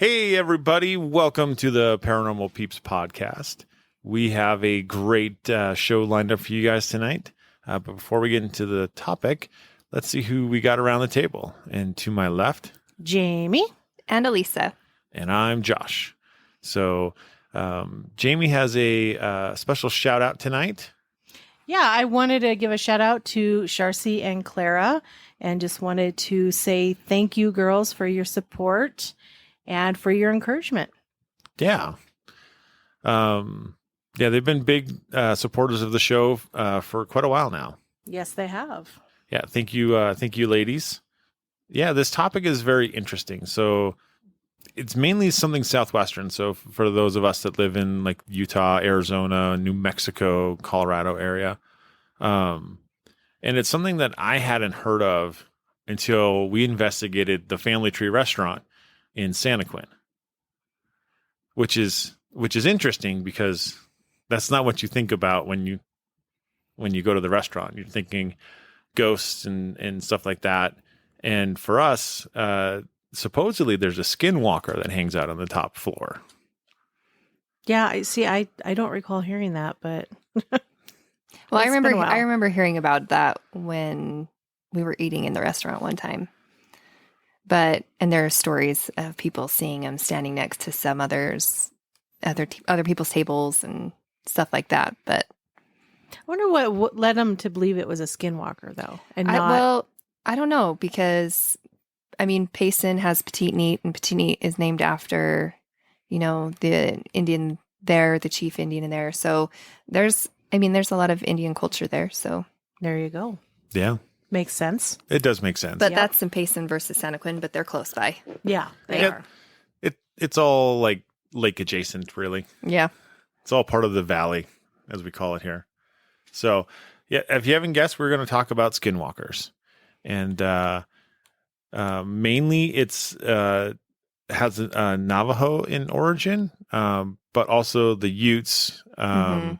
Hey, everybody. Welcome to the Paranormal Peeps podcast. We have a great show lined up for you guys tonight. But before we get into the topic, let's see who we got around the table. And to my left, Jamie and Elisa. And I'm Josh. So Jamie has a special shout out tonight. Yeah, I wanted to give a shout out to Sharcy and Clara and just wanted to say thank you, girls, for your support and for your encouragement. Yeah. They've been big supporters of the show for quite a while now. Yes, they have. Yeah, thank you, ladies. Yeah, this topic is very interesting. So it's mainly something Southwestern. So for those of us that live in like Utah, Arizona, New Mexico, Colorado area, and it's something that I hadn't heard of until we investigated the Family Tree Restaurant in Santaquin, which is interesting because that's not what you think about when you go to the restaurant. You're thinking ghosts and stuff like that. And for us, supposedly there's a skinwalker that hangs out on the top floor. Yeah, I don't recall hearing that, but well, I remember hearing about that when we were eating in the restaurant one time. And there are stories of people seeing him standing next to some other people's tables and stuff like that. But I wonder what led them to believe it was a skinwalker, though, and I don't know, because Payson has Petite Neat, and Petite Neat is named after, the Indian there, the chief Indian in there. So there's a lot of Indian culture there. So there you go. Yeah. Makes sense. It does make sense. But that's in Payson versus Santaquin, but they're close by. Yeah, they are. It's all like lake adjacent, really. Yeah. It's all part of the valley, as we call it here. So, yeah, if you haven't guessed, we're going to talk about skinwalkers. And mainly it's has a Navajo in origin, but also the Utes and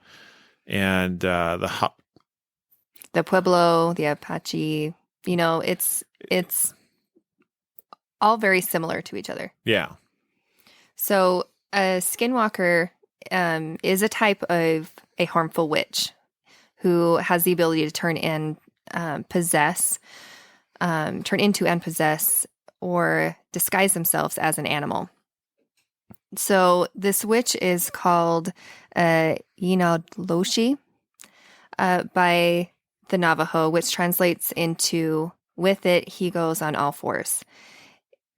the Pueblo, the Apache, it's all very similar to each other. Yeah. So a skinwalker is a type of a harmful witch who has the ability to turn into and possess or disguise themselves as an animal. So this witch is called Yinaloshi by the Navajo, which translates into "with it, he goes on all fours."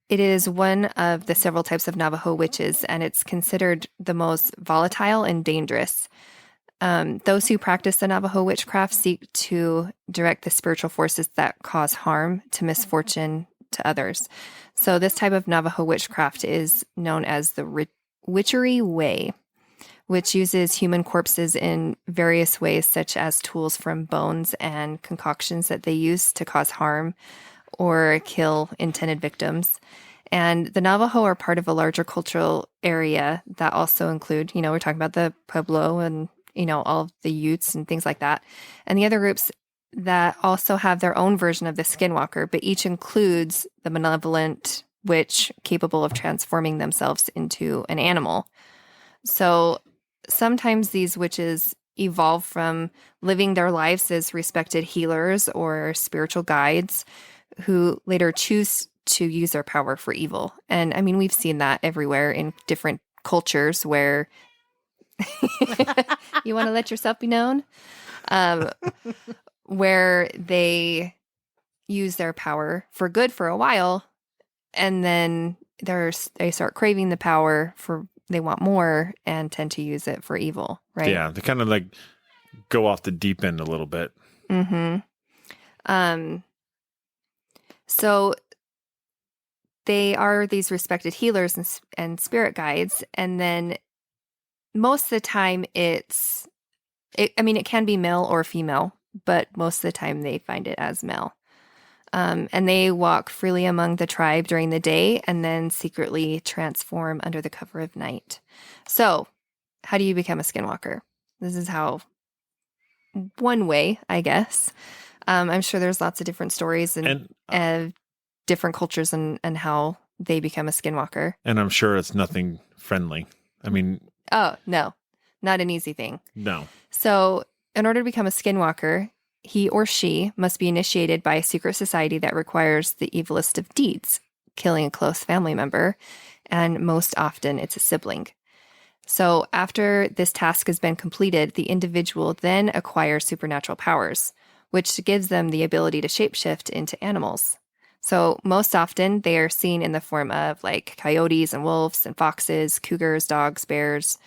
It is one of the several types of Navajo witches, and it's considered the most volatile and dangerous. Those who practice the Navajo witchcraft seek to direct the spiritual forces that cause harm to misfortune to others. So this type of Navajo witchcraft is known as the witchery way, which uses human corpses in various ways, such as tools from bones and concoctions that they use to cause harm or kill intended victims. And the Navajo are part of a larger cultural area that also include, we're talking about the Pueblo and, all of the Utes and things like that. And the other groups that also have their own version of the skinwalker, but each includes the malevolent witch capable of transforming themselves into an animal. So sometimes these witches evolve from living their lives as respected healers or spiritual guides who later choose to use their power for evil. And we've seen that everywhere in different cultures where you want to let yourself be known, where they use their power for good for a while, and then they start craving the power they want more and tend to use it for evil, right? Yeah, they kind of like go off the deep end a little bit. Mm-hmm. So they are these respected healers and spirit guides, and then most of the time it can be male or female, but most of the time they find it as male. And they walk freely among the tribe during the day and then secretly transform under the cover of night. So how do you become a skinwalker? This is one way, I guess. I'm sure there's lots of different stories and different cultures and how they become a skinwalker. And I'm sure it's nothing friendly. I mean, Oh, no, not an easy thing. no. So, in order to become a skinwalker, he or she must be initiated by a secret society that requires the evilest of deeds, killing a close family member, and most often it's a sibling. So, after this task has been completed, the individual then acquires supernatural powers, which gives them the ability to shapeshift into animals. So, most often they are seen in the form of like coyotes and wolves and foxes, cougars, dogs, bears,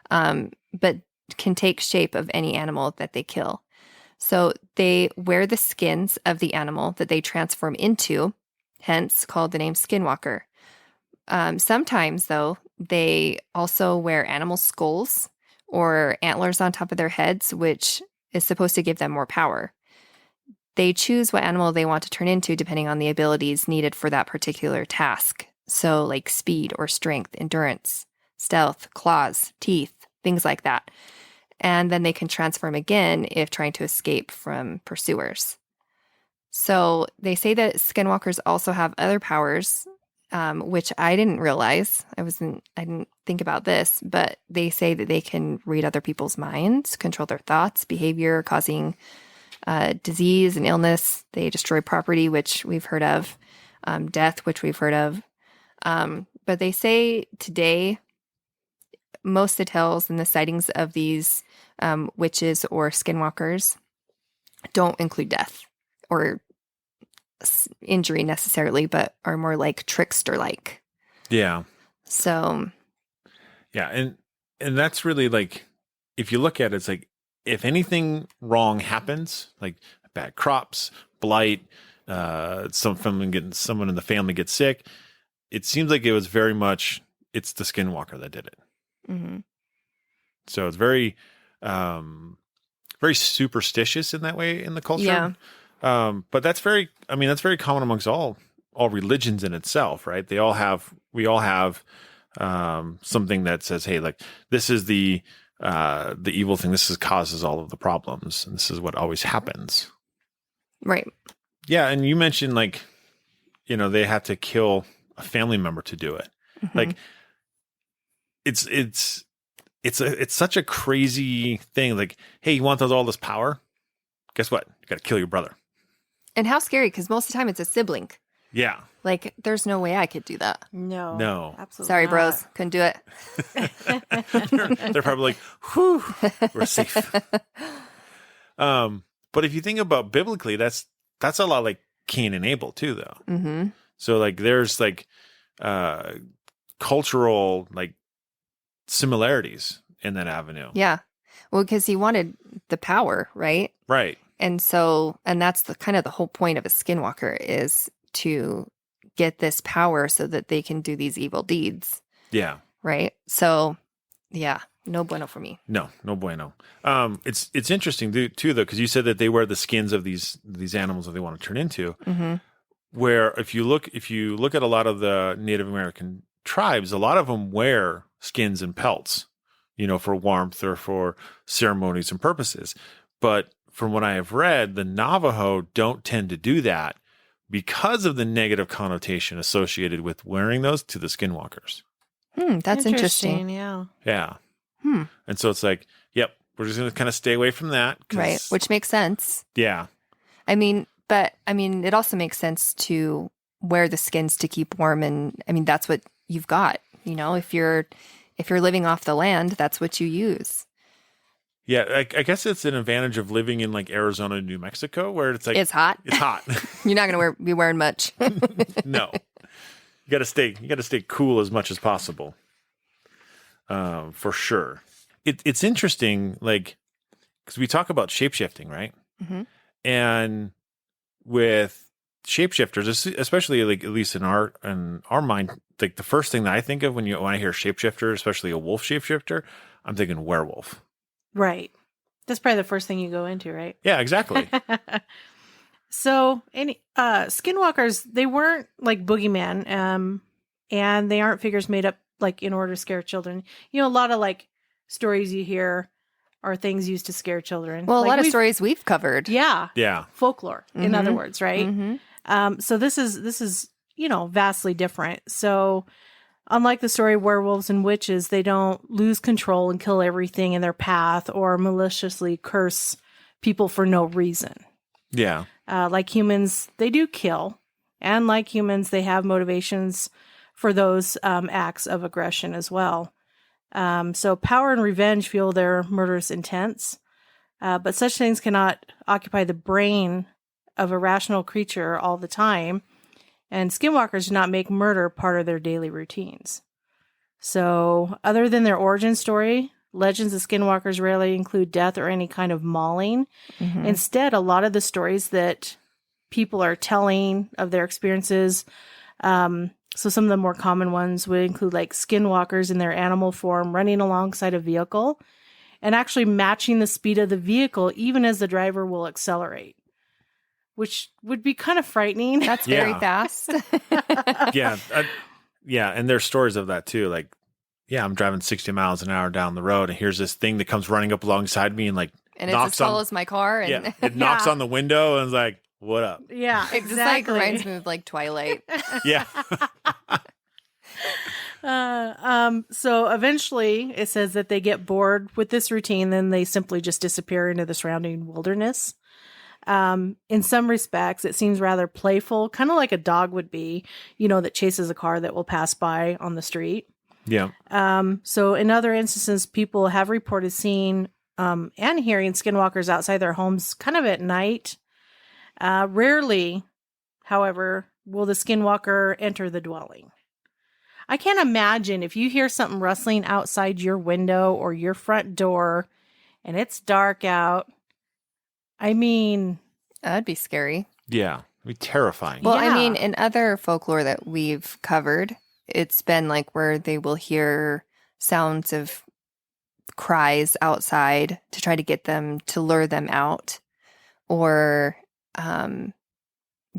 but can take shape of any animal that they kill. So they wear the skins of the animal that they transform into, hence called the name Skinwalker. Sometimes, though, they also wear animal skulls or antlers on top of their heads, which is supposed to give them more power. They choose what animal they want to turn into depending on the abilities needed for that particular task. So like speed or strength, endurance, stealth, claws, teeth, things like that. And then they can transform again if trying to escape from pursuers. So they say that skinwalkers also have other powers, which I didn't realize. I didn't think about this, but they say that they can read other people's minds, control their thoughts, behavior, causing disease and illness. They destroy property, which we've heard of, death, which we've heard of. But they say today, most of the tales and the sightings of these witches or skinwalkers don't include death or injury necessarily, but are more like trickster-like. Yeah. So, Yeah. And that's really like, if you look at it, it's like, if anything wrong happens, like bad crops, blight, someone in the family gets sick, it seems like it was very much, it's the skinwalker that did it. mm-hmm. So it's very, very superstitious in that way in the culture. Yeah. But that's very common amongst all religions in itself, right? We all have something that says, hey, like this is the evil thing. This causes all of the problems, and this is what always happens. Right. Yeah, and you mentioned like, they had to kill a family member to do it. Mm-hmm. Like, it's such a crazy thing. Like, hey, you want all this power? Guess what? You got to kill your brother. And how scary, because most of the time it's a sibling. Yeah. Like, there's no way I could do that. No. Absolutely. Sorry, not. bros. Couldn't do it. They're probably like, whew, we're safe. But if you think about biblically, that's a lot like Cain and Abel too, though. Mm-hmm. So like there's like cultural like similarities in that avenue. Yeah. Well, because he wanted the power, right? Right. And that's the kind of the whole point of a skinwalker is to get this power so that they can do these evil deeds. Yeah. Right. So, yeah, no bueno for me. No bueno. It's interesting too, though, because you said that they wear the skins of these animals that they want to turn into. Mm-hmm. Where if you look at a lot of the Native American tribes, a lot of them wear skins and pelts, for warmth or for ceremonies and purposes. But from what I have read, the Navajo don't tend to do that because of the negative connotation associated with wearing those to the skinwalkers. That's interesting. Yeah. Yeah. And so it's like, yep, we're just going to kind of stay away from that. Right. Which makes sense. Yeah. But it also makes sense to wear the skins to keep warm. And that's what you've got. If you're living off the land, that's what you use. Yeah, I guess it's an advantage of living in like Arizona and New Mexico, where it's like it's hot. It's hot. You're not going to be wearing much. No, you got to stay cool as much as possible. For sure. It's interesting, like because we talk about shapeshifting, right? Mm-hmm. And with shapeshifters, especially like at least in our mind, like the first thing that I think of when I hear shapeshifter, especially a wolf shapeshifter, I'm thinking werewolf. Right. That's probably the first thing you go into, right? Yeah, exactly. So, skinwalkers, they weren't like boogeyman, and they aren't figures made up like in order to scare children. A lot of like stories you hear are things used to scare children. Well, like a lot of stories we've covered. Yeah. Yeah. Folklore, in other words, right? Mm-hmm. So this is vastly different. So unlike the story of werewolves and witches, they don't lose control and kill everything in their path or maliciously curse people for no reason. Yeah. Like humans, they do kill. And like humans, they have motivations for those acts of aggression as well. So power and revenge fuel their murderous intents. But such things cannot occupy the brain of a rational creature all the time. And skinwalkers do not make murder part of their daily routines. So other than their origin story, legends of skinwalkers rarely include death or any kind of mauling. Mhm. Instead, a lot of the stories that people are telling of their experiences, so some of the more common ones would include like skinwalkers in their animal form running alongside a vehicle and actually matching the speed of the vehicle even as the driver will accelerate, which would be kind of frightening. That's very Yeah. fast. Yeah. Yeah. And there's stories of that too. Like, yeah, I'm driving 60 miles an hour down the road and here's this thing that comes running up alongside me and like And it's as tall as my car. And yeah, it knocks Yeah. on the window and is like, what up? Yeah, it just like exactly. reminds me of like Twilight. Yeah. So eventually it says that they get bored with this routine, then they simply just disappear into the surrounding wilderness. In some respects, it seems rather playful, kind of like a dog would be, that chases a car that will pass by on the street. Yeah. So in other instances, people have reported seeing and hearing skinwalkers outside their homes kind of at night. Rarely, however, will the skinwalker enter the dwelling. I can't imagine if you hear something rustling outside your window or your front door and it's dark out. I mean, That'd be scary. Yeah. It'd be terrifying. Well, Yeah. I mean, in other folklore that we've covered, it's been like where they will hear sounds of cries outside to try to get them to lure them out, or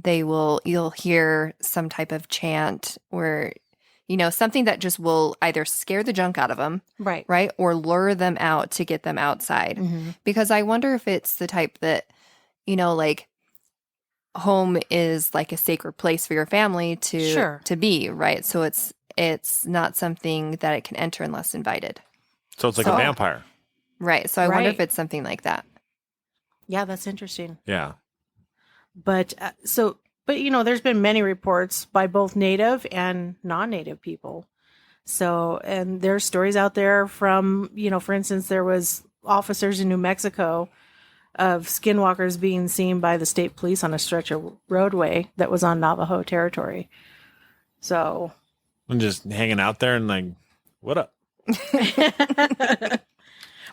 you'll hear some type of chant where something that just will either scare the junk out of them, right. right, or lure them out to get them outside. Mm-hmm. Because I wonder if it's the type that like home is like a sacred place for your family Sure. to be, right? So it's not something that it can enter unless invited. So it's like So- a vampire. Right. So I wonder Right. if it's something like that. Yeah, that's interesting. Yeah. But there's been many reports by both native and non-native people. So, and there's stories out there from, for instance, there was officers in New Mexico of skinwalkers being seen by the state police on a stretch of roadway that was on Navajo territory. So, And just hanging out there and like, what up?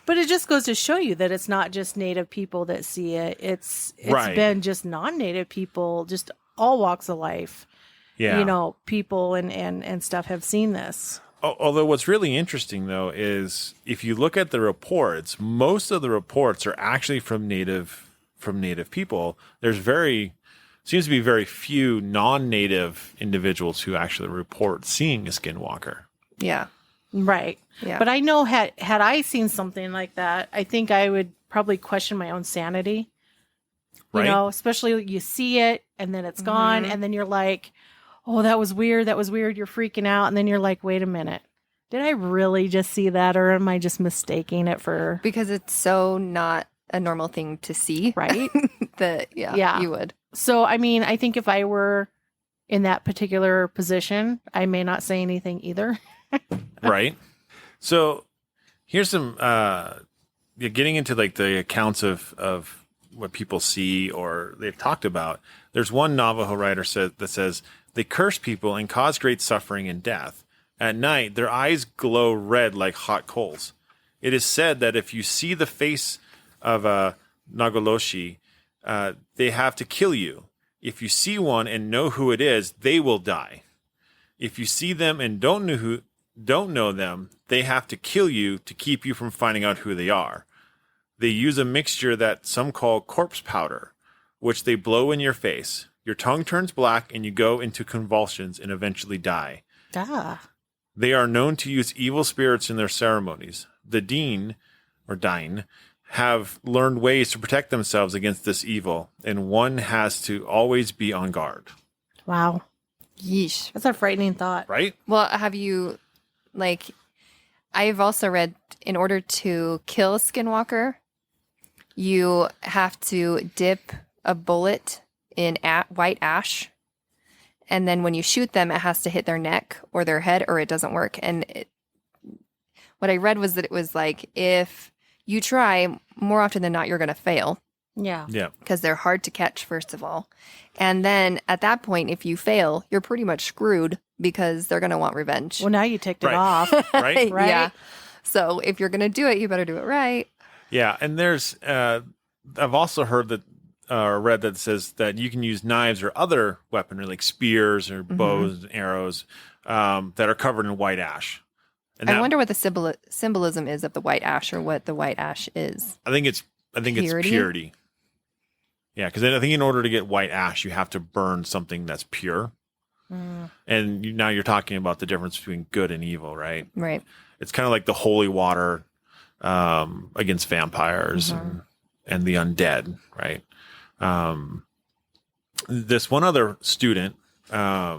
but it just goes to show you that it's not just native people that see it. It's Right. been just non-native people, just all walks of life. Yeah. People and stuff have seen this. Although what's really interesting though is if you look at the reports, most of the reports are actually from native people. Seems to be very few non-native individuals who actually report seeing a skinwalker. Yeah. Right. Yeah. But I know had I seen something like that, I think I would probably question my own sanity. Right. Especially you see it and then it's gone and then you're like, oh, that was weird. That was weird. You're freaking out. And then you're like, wait a minute. Did I really just see that or am I just mistaking it for... Because it's so not a normal thing to see. Right? That, Yeah. you would. So, I mean, I think if I were in that particular position, I may not say anything either. Right. So here's some getting into like the accounts of what people see or they've talked about. There's one Navajo writer that says they curse people and cause great suffering and death. At night, their eyes glow red like hot coals. It is said that if you see the face of a Nagoloshi, they have to kill you. If you see one and know who it is, they will die. If you see them and don't know them, they have to kill you to keep you from finding out who they are. They use a mixture that some call corpse powder, which they blow in your face. Your tongue turns black and you go into convulsions and eventually die. Ah. They are known to use evil spirits in their ceremonies. The Deen, or Dain, have learned ways to protect themselves against this evil, and one has to always be on guard. Wow. Yeesh. That's a frightening thought. right? Well, have you, like, I've also read in order to kill a skinwalker, you have to dip a bullet in white ash. And then when you shoot them, it has to hit their neck or their head or it doesn't work. And what I read was that it was like, if you try, more often than not, you're going to fail Yeah. Yeah. because they're hard to catch, first of all. And then at that point, if you fail, you're pretty much screwed because they're going to want revenge. Well, now you ticked it Right. off. Right? Right? Yeah. So if you're going to do it, you better do it right. Yeah. And there's, I've also heard that, read that says that you can use knives or other weaponry like spears or bows and arrows that are covered in white ash. And I wonder what the symbolism is of the white ash or what the white ash is. I think it's Purity? purity. Yeah, because I think in order to get white ash, you have to burn something that's pure. Mm. And now you're talking about the difference between good and evil, right? Right. It's kind of like the holy water against vampires and the undead, right? This one other student, a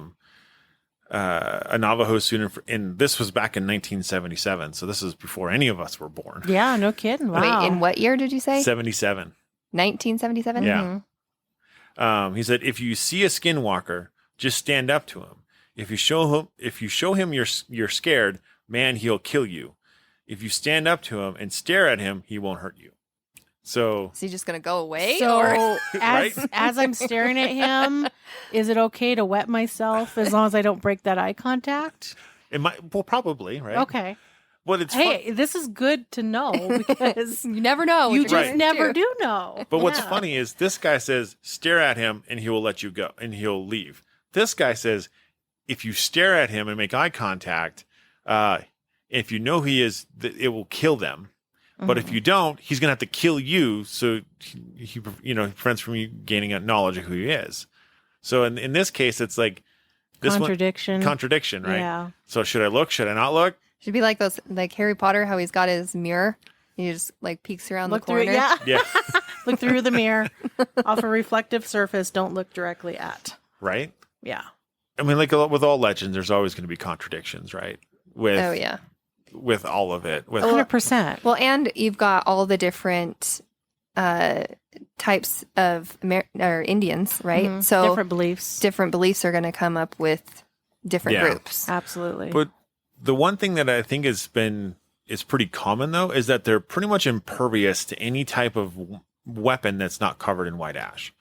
Navajo student, and this was back in 1977. So this is before any of us were born. Yeah, no kidding. Wow. Wait, in what year did you say? 77. 1977? Yeah. Mhm. He said, if you see a skinwalker, just stand up to him. If you show him you're scared, man, he'll kill you. If you stand up to him and stare at him, he won't hurt you. So Is he just going to go away? So or? Right? as I'm staring at him, is it okay to wet myself as long as I don't break that eye contact? it might, well, probably, right? Okay. But it's Hey, this is good to know because You never know. what you you're just gonna never do. do know. But what's Yeah. funny is this guy says, stare at him and he will let you go and he'll leave. This guy says, if you stare at him and make eye contact, if you know he is, it will kill them. But if you don't, he's going to have to kill you. So he prevents from you gaining a knowledge of who he is. So in this case, it's like this contradiction, right? Yeah. So should I look? Should I not look? Should be like those, like Harry Potter, how he's got his mirror. He just like peeks around Look the through corner. it. Yeah. Yeah. Look through the mirror off a reflective surface. Don't look directly at. Right. Yeah. I mean, like with all legends, there's always going to be contradictions, right? Oh, yeah. With all of it. With 100%. Well, and you've got all the different types of Indians, right? Mhm. So different beliefs. are going to come up with different Yeah. groups. Absolutely. But the one thing that I think is pretty common though is that they're pretty much impervious to any type of weapon that's not covered in white ash.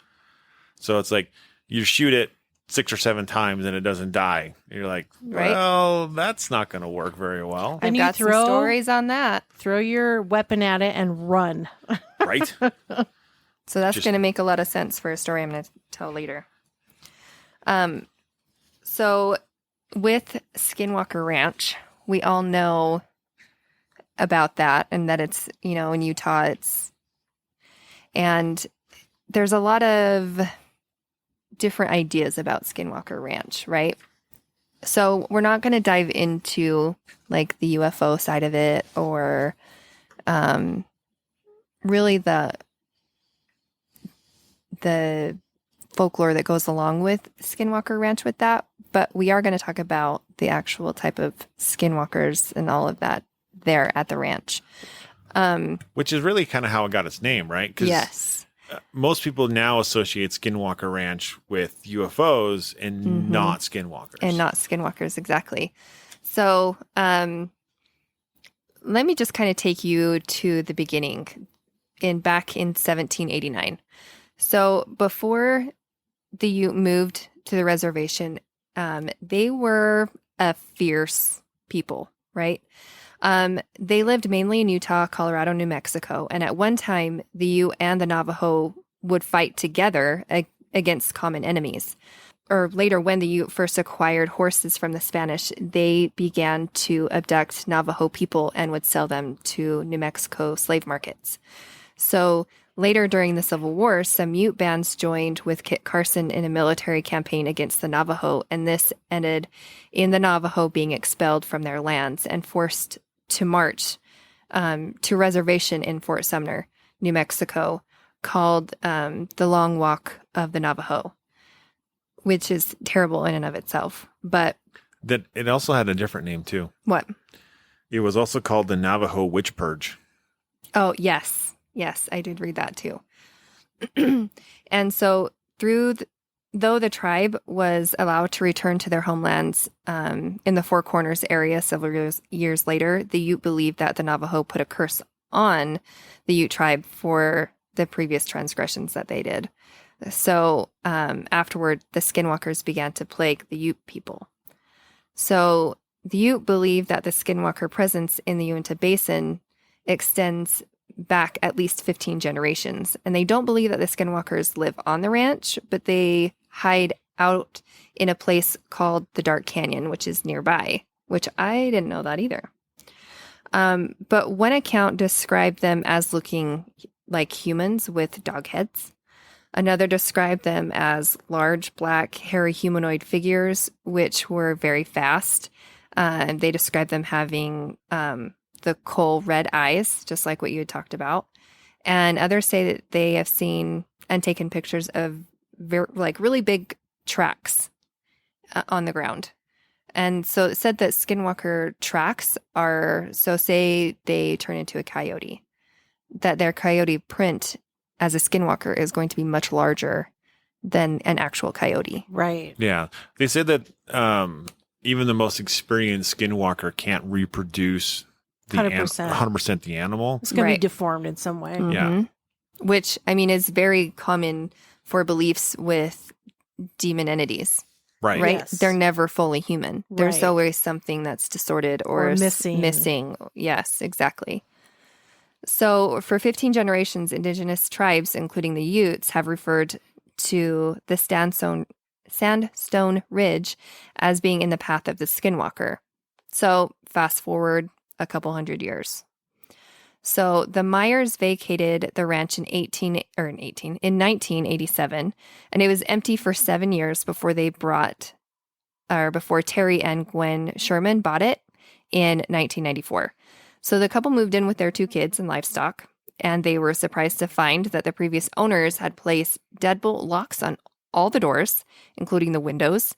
So it's like you shoot it 6 or 7 times and it doesn't die. You're like, Right. well, that's not going to work very well, I've And you got some throw- stories on that. Throw your weapon at it and run. right? So that's Just- going to make a lot of sense for a story I'm going to tell later. So with Skinwalker Ranch, we all know about that and that it's, in Utah, and there's a lot of different ideas about Skinwalker Ranch, right? So we're not going to dive into like the UFO side of it or really the folklore that goes along with Skinwalker Ranch with that, but we are going to talk about the actual type of skinwalkers and all of that there at the ranch. Which is really kind of how it got its name, right? 'Cause Yes. most people now associate Skinwalker Ranch with UFOs and not Skinwalkers. And not skinwalkers, exactly. So let me just kind of take you to the beginning back in 1789. So before the Ute moved to the reservation, they were a fierce people, right? They lived mainly in Utah, Colorado, New Mexico. And at one time, the Ute and the Navajo would fight together against common enemies. Or later, when the Ute first acquired horses from the Spanish, they began to abduct Navajo people and would sell them to New Mexico slave markets. So later during the Civil War, some Ute bands joined with Kit Carson in a military campaign against the Navajo, and this ended in the Navajo being expelled from their lands and forced to march to a reservation in Fort Sumner, New Mexico, called the Long Walk of the Navajo. which is terrible in and of itself. But That it also had a different name too. what? It was also called the Navajo Witch Purge. Oh, yes. Yes, I did read that too. And so though the tribe was allowed to return to their homelands in the Four Corners area several years later, the Ute believed that the Navajo put a curse on the Ute tribe for the previous transgressions that they did. So afterward, the Skinwalkers began to plague the Ute people. So the Ute believed that the Skinwalker presence in the Uinta Basin extends back at least 15 generations. And they don't believe that the Skinwalkers live on the ranch, but they hide out in a place called the Dark Canyon, which is nearby, which I didn't know that either. But one account described them as looking like humans with dog heads. Another described them as large, black, hairy humanoid figures, which were very fast. And they described them having the coal red eyes, just like what you had talked about. And others say that they have seen and taken pictures of really big tracks on the ground. And so it said that Skinwalker tracks are, so say they turn into a coyote, that their coyote print as a Skinwalker is going to be much larger than an actual coyote. Right. Yeah. They said that even the most experienced Skinwalker can't reproduce the 100%. 100% the animal. It's going to be Right. deformed in some way. Mhm. Yeah. Which, I mean, is very common for beliefs with demon entities, Right. right? Yes. They're never fully human. There's Right. always something that's distorted or, Or missing. Missing. Yes, exactly. So for 15 generations, indigenous tribes, including the Utes, have referred to the Sandstone Ridge as being in the path of the Skinwalker. So fast forward a couple hundred years. So the Myers vacated the ranch in 1987, and it was empty for 7 years before before Terry and Gwen Sherman bought it in 1994. So the couple moved in with their 2 kids and livestock, and they were surprised to find that the previous owners had placed deadbolt locks on all the doors, including the windows,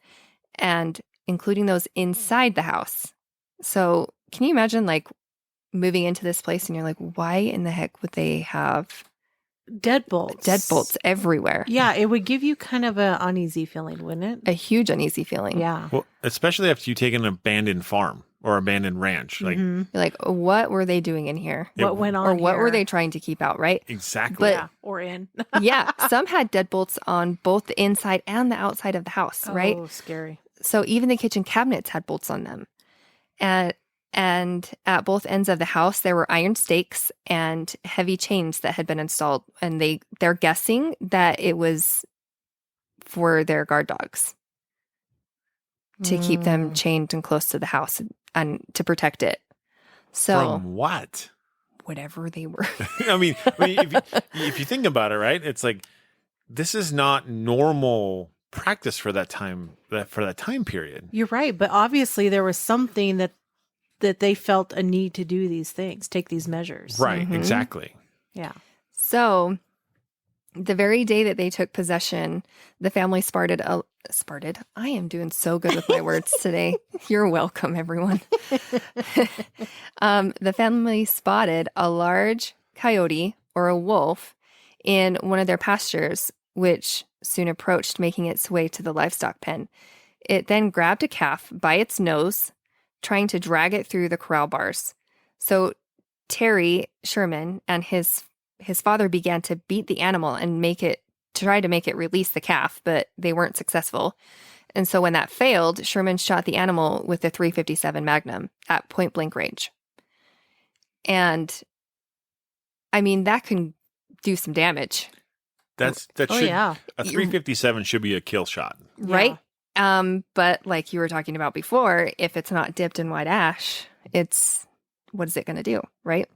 and including those inside the house. So can you imagine moving into this place and you're like, why in the heck would they have Deadbolts. deadbolts everywhere? Yeah, it would give you kind of an uneasy feeling, wouldn't A it? huge uneasy feeling. Yeah. Well, especially after you take an abandoned farm or abandoned ranch. Like, Mhm. You're like, what were they doing in here? it- What went on Or what were here? they trying to keep out, right? Exactly. But- Yeah, or in. Yeah, some had deadbolts on both the inside and the outside of the house, right? Oh, scary. So even the kitchen cabinets had bolts on them. And at both ends of the house, there were iron stakes and heavy chains that had been installed. And they're guessing that it was for their guard dogs to keep them chained and close to the house and to protect it. So From what? whatever they were. I mean, if you think about it, right? It's like this is not normal practice for that time period. You're right, but obviously there was something that they felt a need to do these things, take these measures. Right. Mhm. Exactly. Yeah. So the very day that they took possession, the family spotted. I am doing so good with my words today. You're welcome, everyone. The family spotted a large coyote or a wolf in one of their pastures, which soon approached, making its way to the livestock pen. It then grabbed a calf by its nose, trying to drag it through the corral bars. So Terry Sherman and his father began to beat the animal and try to make it release the calf, but they weren't successful. And so when that failed, Sherman shot the animal with the .357 Magnum at point blank range. And I mean, that can do some damage, That Oh, should yeah. a 357 should be a kill shot. right? But like you were talking about before, if it's not dipped in white ash, what is it going to do, right?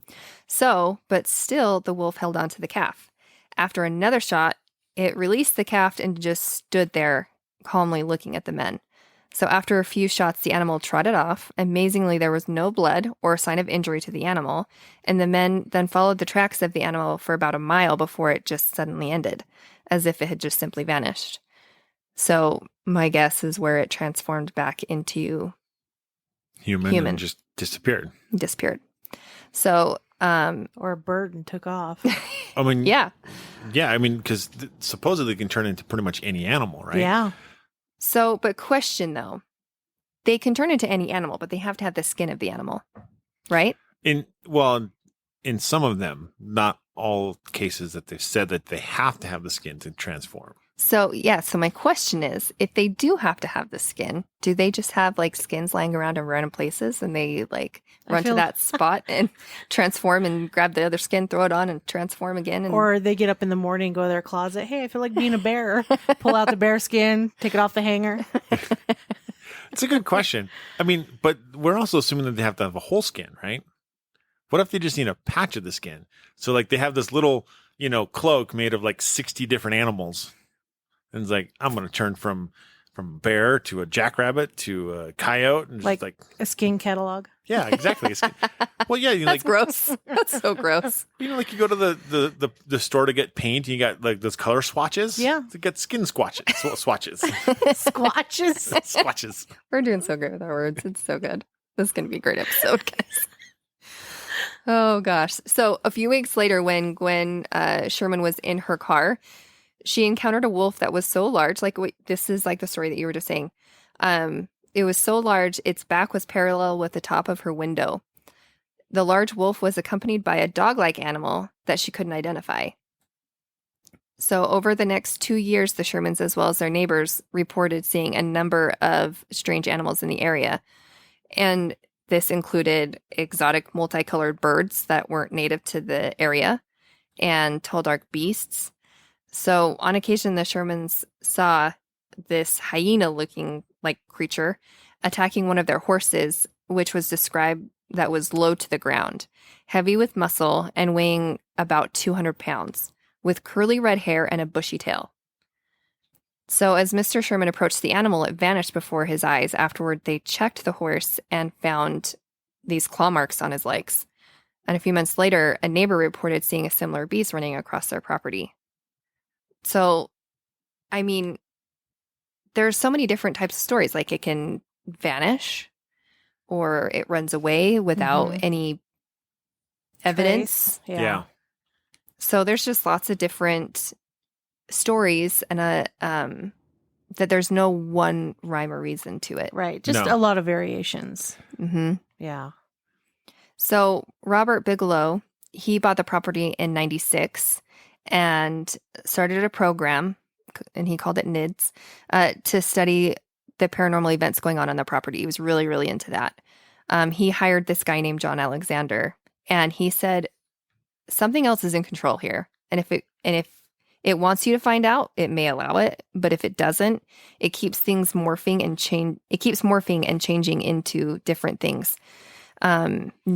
So, but still, the wolf held on to the calf. After another shot, it released the calf and just stood there calmly looking at the men. So after a few shots, the animal trotted off. Amazingly, there was no blood or sign of injury to the animal, and the men then followed the tracks of the animal for about a mile before it just suddenly ended, as if it had just simply vanished. So my guess is where it transformed back into Human. And just disappeared. disappeared. So, Or a bird and took off. I mean, yeah. Yeah, I mean, because supposedly it can turn into pretty much any animal, right? Yeah. So, but question though, they can turn into any animal, but they have to have the skin of the animal, right? In some of them, not all cases that they've said that they have to have the skin to transform. So, yeah. So my question is, if they do have to have the skin, do they just have like skins lying around in random places and they like run to that spot and transform and grab the other skin, throw it on and transform again? And... Or they get up in the morning, go to their closet. Hey, I feel like being a bear. Pull out the bear skin, take it off the hanger. It's a good question. I mean, but we're also assuming that they have to have a whole skin, right? What if they just need a patch of the skin? So like they have this little, cloak made of like 60 different animals. And it's like, I'm going to turn from a bear to a jackrabbit to a coyote. And just like a skin catalog. Yeah, exactly. Well, yeah. That's gross. That's so gross. Like you go to the store to get paint and you got like those color swatches. Yeah. To get skin swatches. Squatches. Swatches. We're doing so great with our words. It's so good. This is going to be a great episode, guys. Oh, gosh. So a few weeks later, when Gwen Sherman was in her car, she encountered a wolf that was so large. Like, this is like the story that you were just saying. It was so large, its back was parallel with the top of her window. The large wolf was accompanied by a dog-like animal that she couldn't identify. So over the next 2 years, the Shermans, as well as their neighbors, reported seeing a number of strange animals in the area. And this included exotic multicolored birds that weren't native to the area and tall, dark beasts. So on occasion, the Shermans saw this hyena-looking like creature attacking one of their horses, which was described that was low to the ground, heavy with muscle and weighing about 200 pounds, with curly red hair and a bushy tail. So as Mr. Sherman approached the animal, it vanished before his eyes. Afterward, they checked the horse and found these claw marks on his legs. And a few months later, a neighbor reported seeing a similar beast running across their property. So, I mean, there's so many different types of stories. Like it can vanish or it runs away without any evidence. Yeah. So there's just lots of different stories and that there's no one rhyme or reason to it. Right. Just a lot of variations. Mm-hmm. Yeah. So Robert Bigelow, he bought the property in 96 and started a program, and he called it NIDS, to study the paranormal events going on the property. He was really, really into that. He hired this guy named John Alexander, and he said, something else is in control here. And if it wants you to find out, it may allow it. But if it doesn't, it keeps things morphing and changing into different things,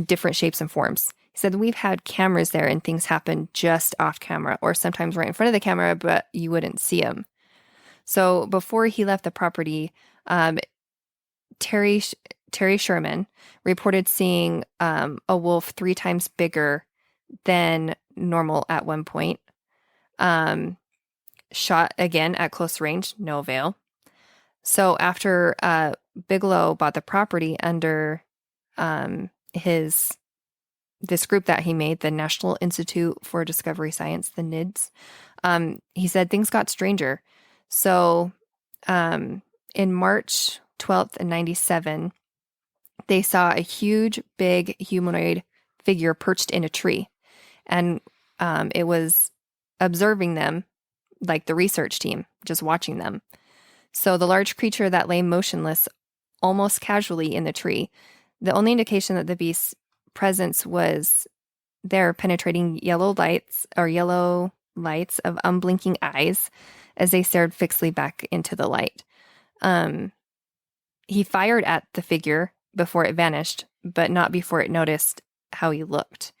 different shapes and forms. He said, we've had cameras there and things happen just off camera or sometimes right in front of the camera, but you wouldn't see them. So before he left the property, Terry Sherman reported seeing a wolf 3 times bigger than normal at one point. Shot again at close range, no avail. So after Bigelow bought the property under this group that he made, the National Institute for Discovery Science, the NIDS, he said things got stranger. So in March 12th in 97, they saw a huge, big humanoid figure perched in a tree. And it was observing them, like the research team, just watching them. So the large creature that lay motionless almost casually in the tree, the only indication that the beast's presence was there, penetrating yellow lights of unblinking eyes as they stared fixedly back into the light. He fired at the figure before it vanished, but not before it noticed how he looked.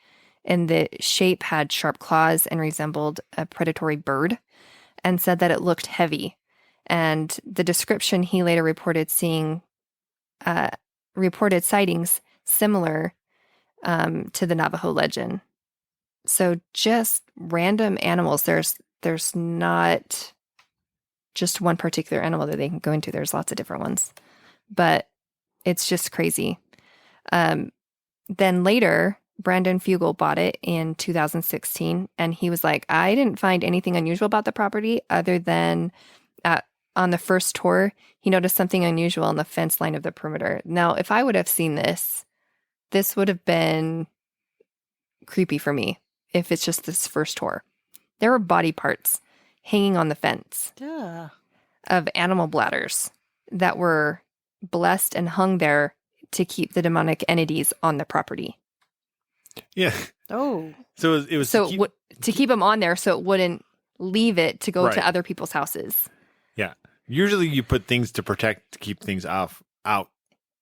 And the shape had sharp claws and resembled a predatory bird, and said that it looked heavy. And the description he later reported sightings similar to the Navajo legend. So just random animals. There's not just one particular animal that they can go into. There's lots of different ones, but it's just crazy. Then later, Brandon Fugel bought it in 2016, and he was like, I didn't find anything unusual about the property other than on the first tour, he noticed something unusual on the fence line of the perimeter. Now, if I would have seen this would have been creepy for me if it's just this first tour. There were body parts hanging on the fence of animal bladders that were blessed and hung there to keep the demonic entities on the property. Yeah. Oh. So it was to keep them on there so it wouldn't leave it to go Right. to other people's houses. Yeah. Usually you put things to protect, to keep things out.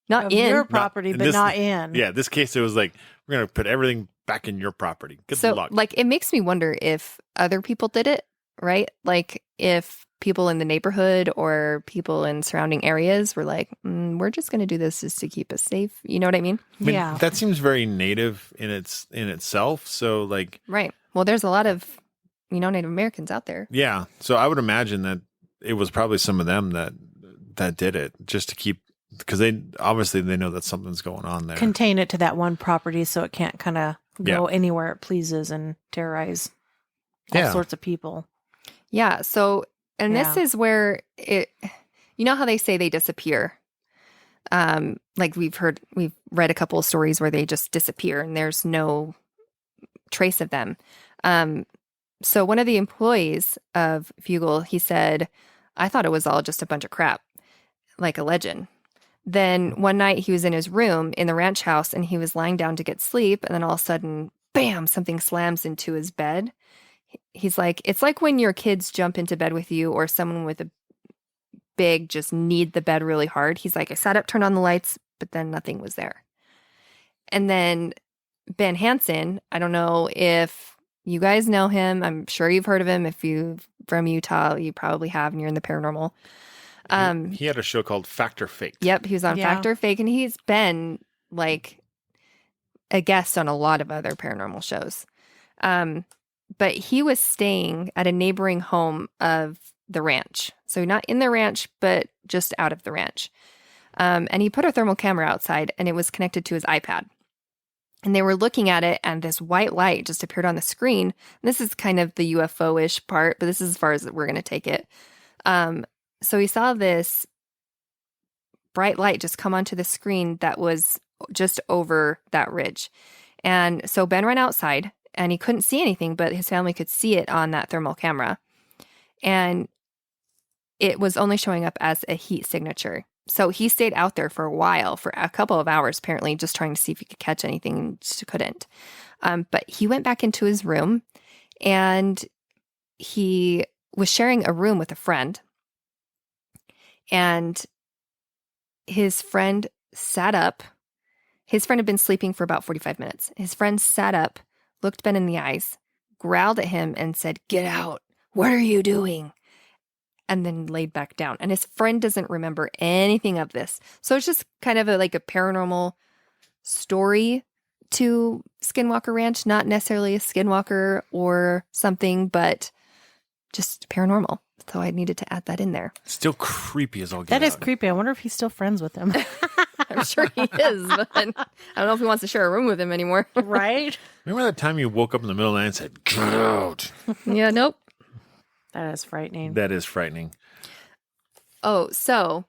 Not Of in. your property, in but this- not in. Yeah. This case, it was like, we're going to put everything back in your property. Good So, luck. like, it makes me wonder if other people did it, right? Like, if people in the neighborhood or people in surrounding areas were like, we're just going to do this just to keep us safe. You know what I mean? I mean, Yeah. that seems very native in itself. So like, Right. Well, there's a lot of, Native Americans out there. yeah. So I would imagine that it was probably some of them that did it just to keep, because they know that something's going on there. Contain it to that one property so it can't kind of go anywhere it pleases and terrorize all sorts of people. Yeah. So, and this Yeah. is where it, how they say they disappear. Like we've read a couple of stories where they just disappear and there's no trace of them. So one of the employees of Fugel, he said, I thought it was all just a bunch of crap, like a legend. Then one night he was in his room in the ranch house and he was lying down to get sleep. And then all of a sudden, bam, something slams into his bed. He's like, it's like when your kids jump into bed with you or someone with a big just need the bed really hard. He's like, I sat up, turned on the lights, but then nothing was there. And then Ben Hansen, I don't know if you guys know him. I'm sure you've heard of him. If you're from Utah, you probably have, and you're in the paranormal. He had a show called Factor Fake. Yep, he was on Yeah. Factor Fake, and he's been like a guest on a lot of other paranormal shows. But he was staying at a neighboring home of the ranch. So not in the ranch, but just out of the ranch. And he put a thermal camera outside, and it was connected to his iPad. And they were looking at it, and this white light just appeared on the screen. And this is kind of the UFO-ish part, but this is as far as we're going to take it. So he saw this bright light just come onto the screen that was just over that ridge. And so Ben ran outside, and he couldn't see anything, but his family could see it on that thermal camera. And it was only showing up as a heat signature. So he stayed out there for a while, for a couple of hours, apparently, just trying to see if he could catch anything, and just couldn't. But he went back into his room, and he was sharing a room with a friend. And his friend sat up. His friend had been sleeping for about 45 minutes. His friend sat up, looked Ben in the eyes, growled at him, and said, "Get out. What are you doing?" And then laid back down. And his friend doesn't remember anything of this. So it's just kind of like a paranormal story to Skinwalker Ranch. Not necessarily a skinwalker or something, but just paranormal. So I needed to add that in there. Still creepy as all get That is out. creepy. I wonder if he's still friends with him. I'm sure he is, but I don't know if he wants to share a room with him anymore. Right? Remember that time you woke up in the middle of the night and said, "Get out"? Yeah, nope. That is frightening. That is frightening. Oh, so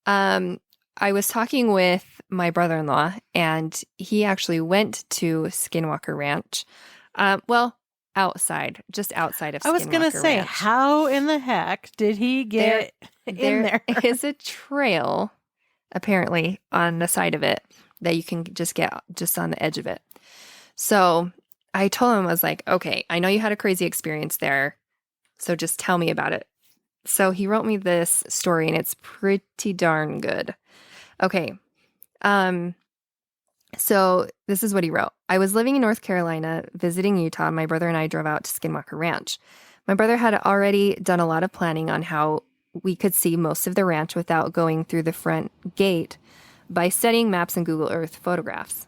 I was talking with my brother-in-law, and he actually went to Skinwalker Ranch. Just outside of Skinwalker I was going to say, Ranch. how in the heck did he get in there? There is a trail, apparently, on the side of it that you can just get just on the edge of it. So I told him, I was like, okay, I know you had a crazy experience there, so just tell me about it. So he wrote me this story, and it's pretty darn good. Okay. So this is what he wrote. I was living in North Carolina, visiting Utah. My brother and I drove out to Skinwalker Ranch. My brother had already done a lot of planning on how we could see most of the ranch without going through the front gate by studying maps and Google Earth photographs.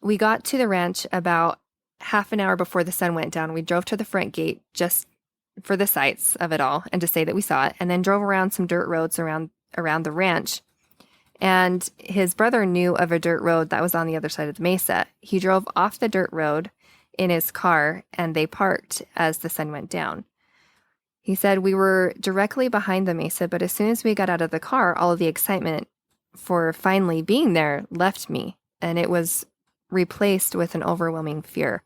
We got to the ranch about half an hour before the sun went down. We drove to the front gate just for the sights of it all and to say that we saw it, and then drove around some dirt roads around the ranch. And his brother knew of a dirt road that was on the other side of the mesa. He drove off the dirt road in his car, and they parked as the sun went down. He said, we were directly behind the mesa, but as soon as we got out of the car, all of the excitement for finally being there left me, and it was replaced with an overwhelming fear.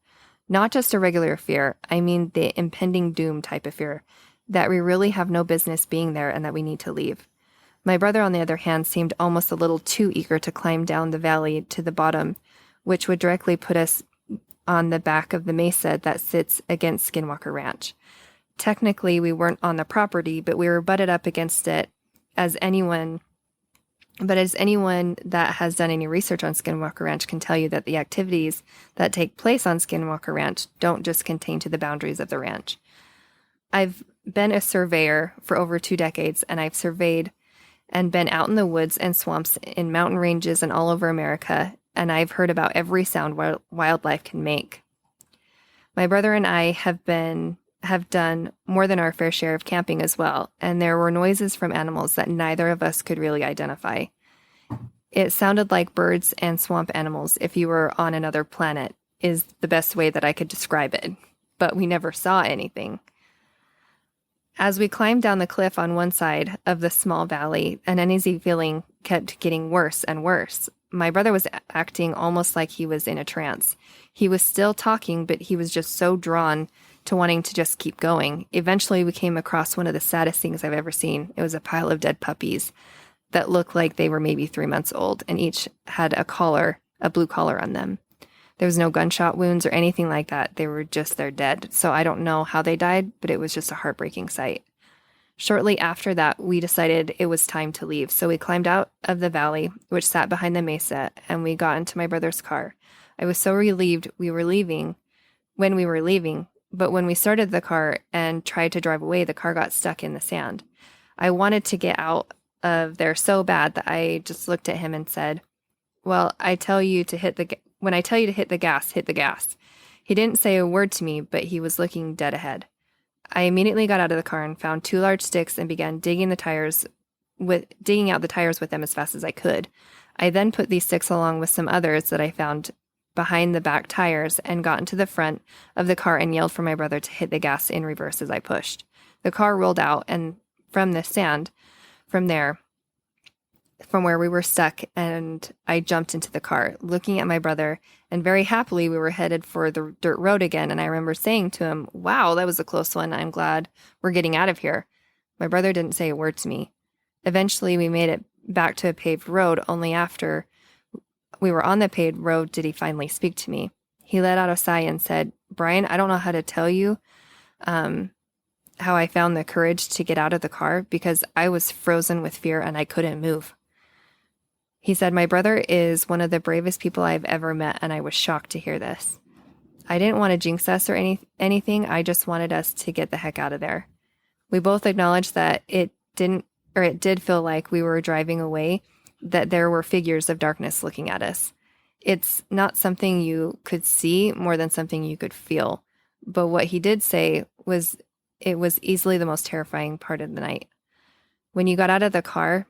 Not just a regular fear, I mean the impending doom type of fear, that we really have no business being there and that we need to leave. My brother, on the other hand, seemed almost a little too eager to climb down the valley to the bottom, which would directly put us on the back of the mesa that sits against Skinwalker Ranch. Technically, we weren't on the property, but we were butted up against it as anyone that has done any research on Skinwalker Ranch can tell you, that the activities that take place on Skinwalker Ranch don't just contain to the boundaries of the ranch. I've been a surveyor for over 2 decades, and I've surveyed and been out in the woods and swamps in mountain ranges and all over America, and I've heard about every sound wildlife can make. My brother and I have done more than our fair share of camping as well, and there were noises from animals that neither of us could really identify. It sounded like birds and swamp animals if you were on another planet, is the best way that I could describe it, but we never saw anything. As we climbed down the cliff on one side of the small valley, an uneasy feeling kept getting worse and worse. My brother was acting almost like he was in a trance. He was still talking, but he was just so drawn to wanting to just keep going. Eventually, we came across one of the saddest things I've ever seen. It was a pile of dead puppies that looked like they were maybe 3 months old, and each had a blue collar on them. There was no gunshot wounds or anything like that. They were just there dead. So I don't know how they died, but it was just a heartbreaking sight. Shortly after that, we decided it was time to leave. So we climbed out of the valley, which sat behind the mesa, and we got into my brother's car. I was so relieved when we were leaving, but when we started the car and tried to drive away, the car got stuck in the sand. I wanted to get out of there so bad that I just looked at him and said, well, when I tell you to hit the gas, hit the gas. He didn't say a word to me, but he was looking dead ahead. I immediately got out of the car and found 2 large sticks and began digging out the tires with them as fast as I could. I then put these sticks along with some others that I found behind the back tires and got into the front of the car and yelled for my brother to hit the gas in reverse as I pushed. The car rolled out and from the sand from where we were stuck, and I jumped into the car, looking at my brother, and very happily we were headed for the dirt road again, and I remember saying to him, wow, that was a close one. I'm glad we're getting out of here. My brother didn't say a word to me. Eventually, we made it back to a paved road. Only after we were on the paved road did he finally speak to me. He let out a sigh and said, Brian, I don't know how to tell you how I found the courage to get out of the car, because I was frozen with fear and I couldn't move. He said, my brother is one of the bravest people I've ever met, and I was shocked to hear this. I didn't want to jinx us or anything. I just wanted us to get the heck out of there. We both acknowledged that it did feel like we were driving away, that there were figures of darkness looking at us. It's not something you could see more than something you could feel. But what he did say was it was easily the most terrifying part of the night. When you got out of the car,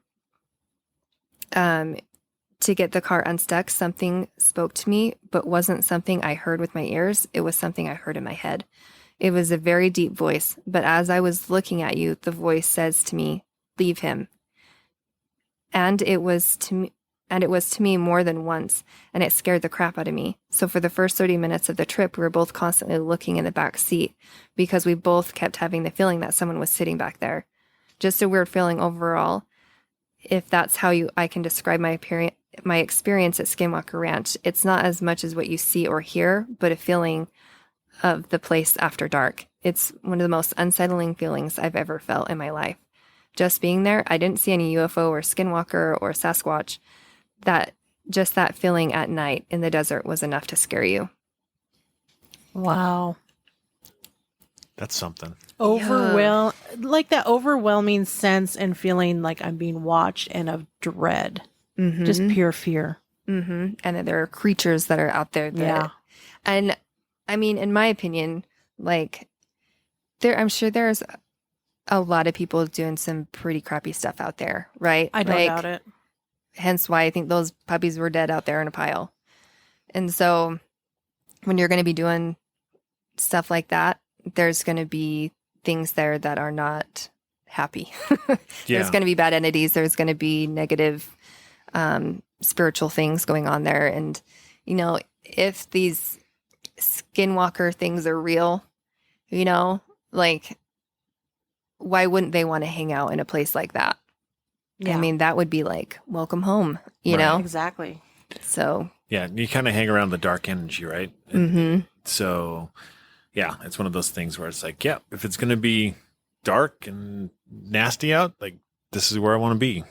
to get the car unstuck, something spoke to me, but wasn't something I heard with my ears. It was something I heard in my head. It was a very deep voice, but as I was looking at you, the voice says to me, leave him. And it was to me more than once, and it scared the crap out of me. So for the first 30 minutes of the trip, we were both constantly looking in the back seat because we both kept having the feeling that someone was sitting back there. Just a weird feeling overall. If that's how I can describe my experience at Skinwalker Ranch, it's not as much as what you see or hear, but a feeling of the place after dark. It's one of the most unsettling feelings I've ever felt in my life. Just being there, I didn't see any UFO or Skinwalker or Sasquatch. Just that feeling at night in the desert was enough to scare you. Wow. That's something. Like that overwhelming sense and feeling like I'm being watched and of dread. Mm-hmm. Just pure fear. Mm-hmm. And that there are creatures that are out there. And I mean, in my opinion, like I'm sure there's a lot of people doing some pretty crappy stuff out there, right? I don't doubt it. Hence why I think those puppies were dead out there in a pile. And so when you're going to be doing stuff like that, there's going to be things there that are not happy. There's going to be bad entities. There's going to be negative spiritual things going on there. And, you know, if these skinwalker things are real, you know, like, why wouldn't they want to hang out in a place like that? Yeah. I mean, that would be like, welcome home, you know? Exactly. So. Yeah, you kind of hang around the dark energy, right? So, yeah, it's one of those things where it's like, yeah, if it's going to be dark and nasty out, like, this is where I want to be.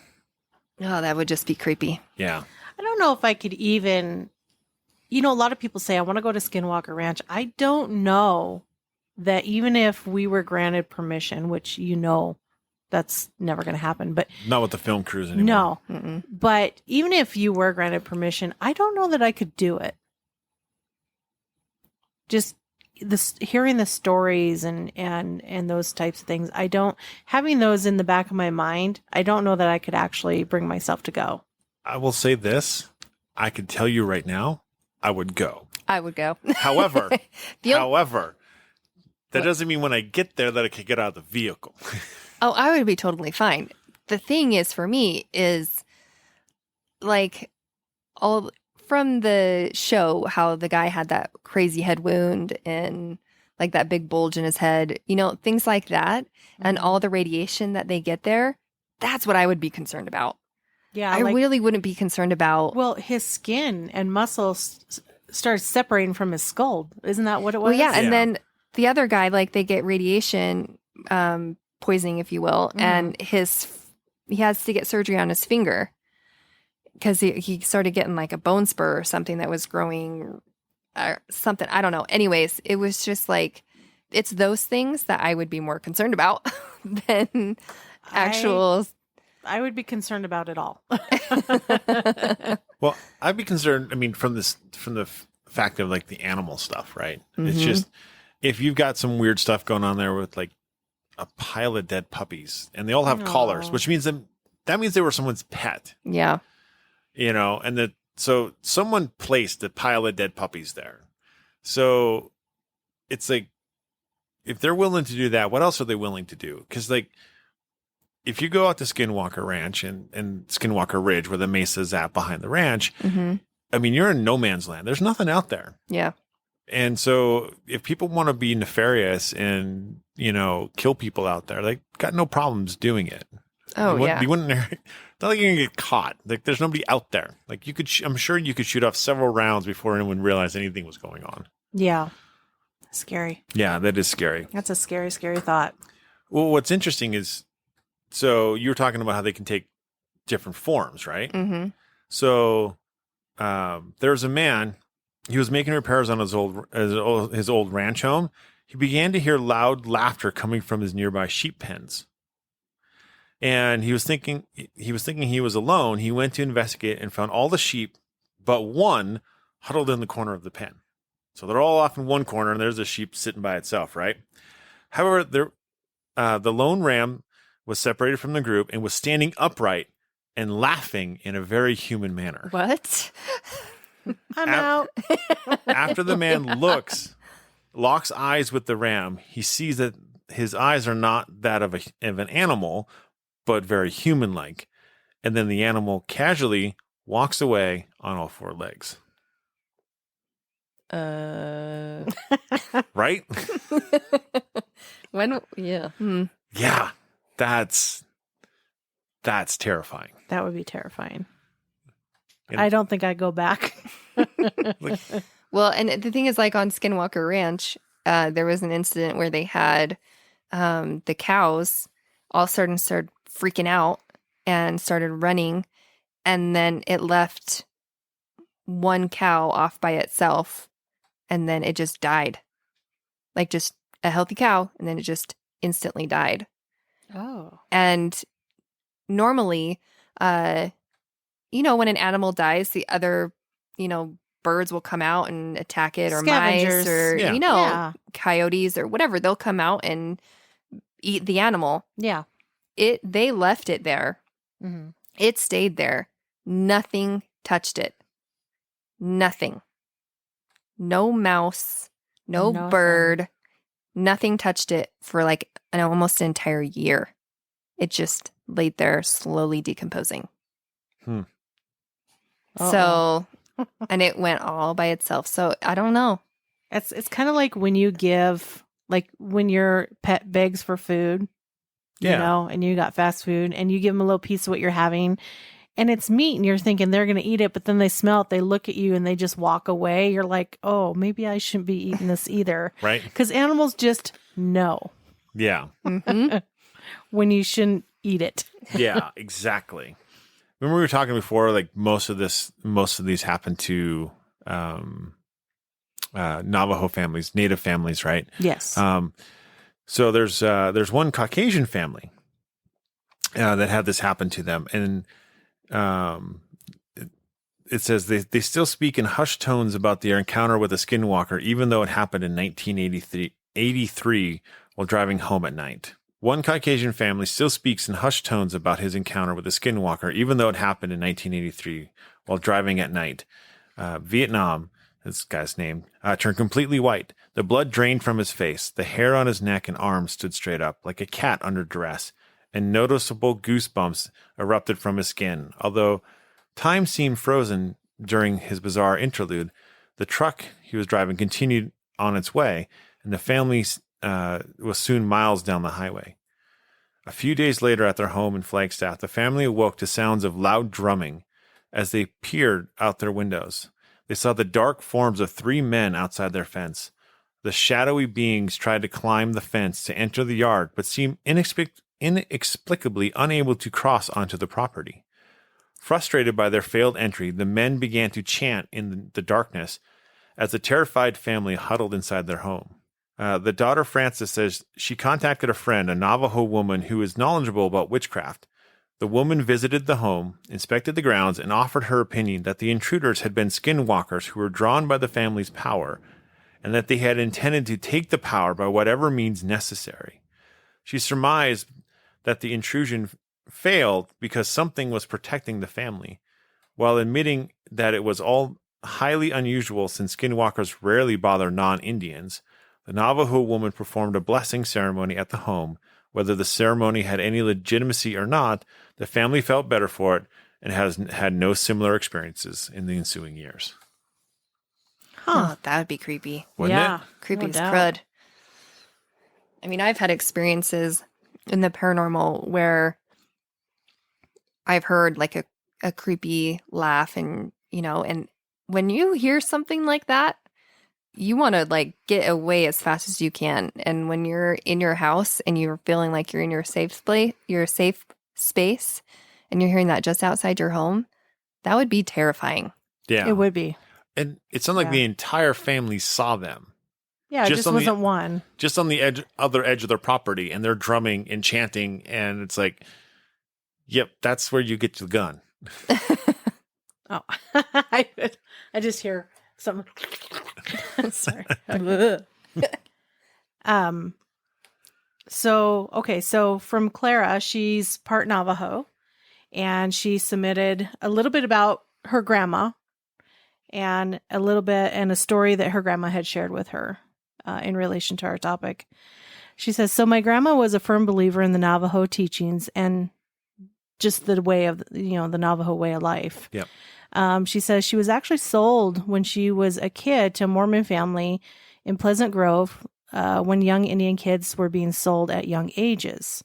Oh, that would just be creepy. Yeah. I don't know if I could even, you know, a lot of people say, I want to go to Skinwalker Ranch. I don't know that even if we were granted permission, which, you know, that's never going to happen, but not with the film crews anymore. No, but even if you were granted permission, I don't know that I could do it. Just hearing the stories and those types of things, having those in the back of my mind, I don't know that I could actually bring myself to go. I will say this. I could tell you right now, I would go. I would go. However, that doesn't mean when I get there that I could get out of the vehicle. Oh, I would be totally fine. The thing is, for me, is like all from the show, how the guy had that crazy head wound and like that big bulge in his head, you know, things like that, and all the radiation that they get there. That's what I would be concerned about. Yeah, I really wouldn't be concerned about. Well, his skin and muscles started separating from his skull. Isn't that what it was? Well, yeah, and then the other guy, like, they get radiation poisoning, if you will, and he has to get surgery on his finger because he started getting like a bone spur or something that was growing or something. I don't know. Anyways, it was just like, it's those things that I would be more concerned about than actual. I would be concerned about it all. Well, I'd be concerned. I mean, from the fact of like the animal stuff, right? It's just, if you've got some weird stuff going on there with like a pile of dead puppies and they all have collars, which means that means they were someone's pet. Yeah. You know, and so someone placed a pile of dead puppies there. So it's like, if they're willing to do that, what else are they willing to do? Because like, if you go out to Skinwalker Ranch and Skinwalker Ridge, where the mesa's at behind the ranch, I mean, you're in no man's land. There's nothing out there. Yeah. And so if people want to be nefarious and, you know, kill people out there, they got no problems doing it. Oh, You wouldn't, not like you're going to get caught. Like, there's nobody out there. Like, you could, I'm sure you could shoot off several rounds before anyone realized anything was going on. Yeah. Scary. Yeah, that is scary. That's a scary, scary thought. Well, what's interesting is, so you were talking about how they can take different forms, right? Mm-hmm. So there's a man, he was making repairs on his old ranch home. He began to hear loud laughter coming from his nearby sheep pens. And he was thinking he was alone. He went to investigate and found all the sheep but one huddled in the corner of the pen. So they're all off in one corner and there's a sheep sitting by itself, right? However, the lone ram was separated from the group and was standing upright and laughing in a very human manner. What? I'm out. After the man locks eyes with the ram, he sees that his eyes are not that of an animal, but very human-like. And then the animal casually walks away on all four legs. Right? Yeah. Yeah. That's terrifying. That would be terrifying. And- I don't think I'd go back. Well, and the thing is, like on Skinwalker Ranch, there was an incident where they had the cows all started freaking out and started running, and then it left one cow off by itself, and then it just died. Like just a healthy cow, and then it just instantly died. Oh. And normally, when an animal dies, the other, birds will come out and attack it, or Scavengers. mice, or, Yeah. Yeah. coyotes or whatever. They'll come out and eat the animal. Yeah. They left it there. Mm-hmm. It stayed there. Nothing touched it. Nothing. No mouse, no Nothing. bird, nothing touched it for like almost an entire year. It just laid there slowly decomposing. So, and it went all by itself. So I don't know. It's kind of like when you give, like when your pet begs for food, you know, and you got fast food and you give them a little piece of what you're having and it's meat and you're thinking they're going to eat it, but then they smell it, they look at you and they just walk away. You're like, oh, maybe I shouldn't be eating this either. Right. Because animals just know Yeah. when you shouldn't eat it. Yeah, exactly. Remember we were talking before, like most of these happen to Navajo families, Native families, right? Yes. So there's one Caucasian family that had this happen to them, and it says they still speak in hushed tones about their encounter with a skinwalker, even though it happened in 1983 while driving home at night. One Caucasian family still speaks in hushed tones about his encounter with a skinwalker, even though it happened in 1983 while driving at night. Vietnam, this guy's name, turned completely white. The blood drained from his face. The hair on his neck and arms stood straight up, like a cat under duress, and noticeable goosebumps erupted from his skin. Although time seemed frozen during his bizarre interlude, the truck he was driving continued on its way, and the family was soon miles down the highway. A few days later at their home in Flagstaff, the family awoke to sounds of loud drumming as they peered out their windows. They saw the dark forms of 3 men outside their fence. The shadowy beings tried to climb the fence to enter the yard, but seemed inexplicably unable to cross onto the property. Frustrated by their failed entry, the men began to chant in the darkness as the terrified family huddled inside their home. The daughter, Frances, says she contacted a friend, a Navajo woman who is knowledgeable about witchcraft. The woman visited the home, inspected the grounds, and offered her opinion that the intruders had been skinwalkers who were drawn by the family's power, and that they had intended to take the power by whatever means necessary. She surmised that the intrusion failed because something was protecting the family, while admitting that it was all highly unusual since skinwalkers rarely bother non-Indians. The Navajo woman performed a blessing ceremony at the home. Whether the ceremony had any legitimacy or not, the family felt better for it and has had no similar experiences in the ensuing years. Oh, that would be creepy. Wouldn't yeah. it? Creepy No as doubt. crud. I mean, I've had experiences in the paranormal where I've heard like a creepy laugh and when you hear something like that, you want to like get away as fast as you can. And when you're in your house and you're feeling like you're in your safe space and you're hearing that just outside your home, that would be terrifying. Yeah. It would be. And it sounded like Yeah. the entire family saw them. Yeah, it Just just on the- wasn't one. Just on the other edge of their property, and they're drumming and chanting, and it's like, yep, that's where you get your gun. Oh, I just hear something. Sorry. So from Clara, she's part Navajo, and she submitted a little bit about her grandma and a little bit and a story that her grandma had shared with her in relation to our topic. She says, so my grandma was a firm believer in the Navajo teachings and just the way of, the Navajo way of life. Yep. She says she was actually sold when she was a kid to a Mormon family in Pleasant Grove when young Indian kids were being sold at young ages.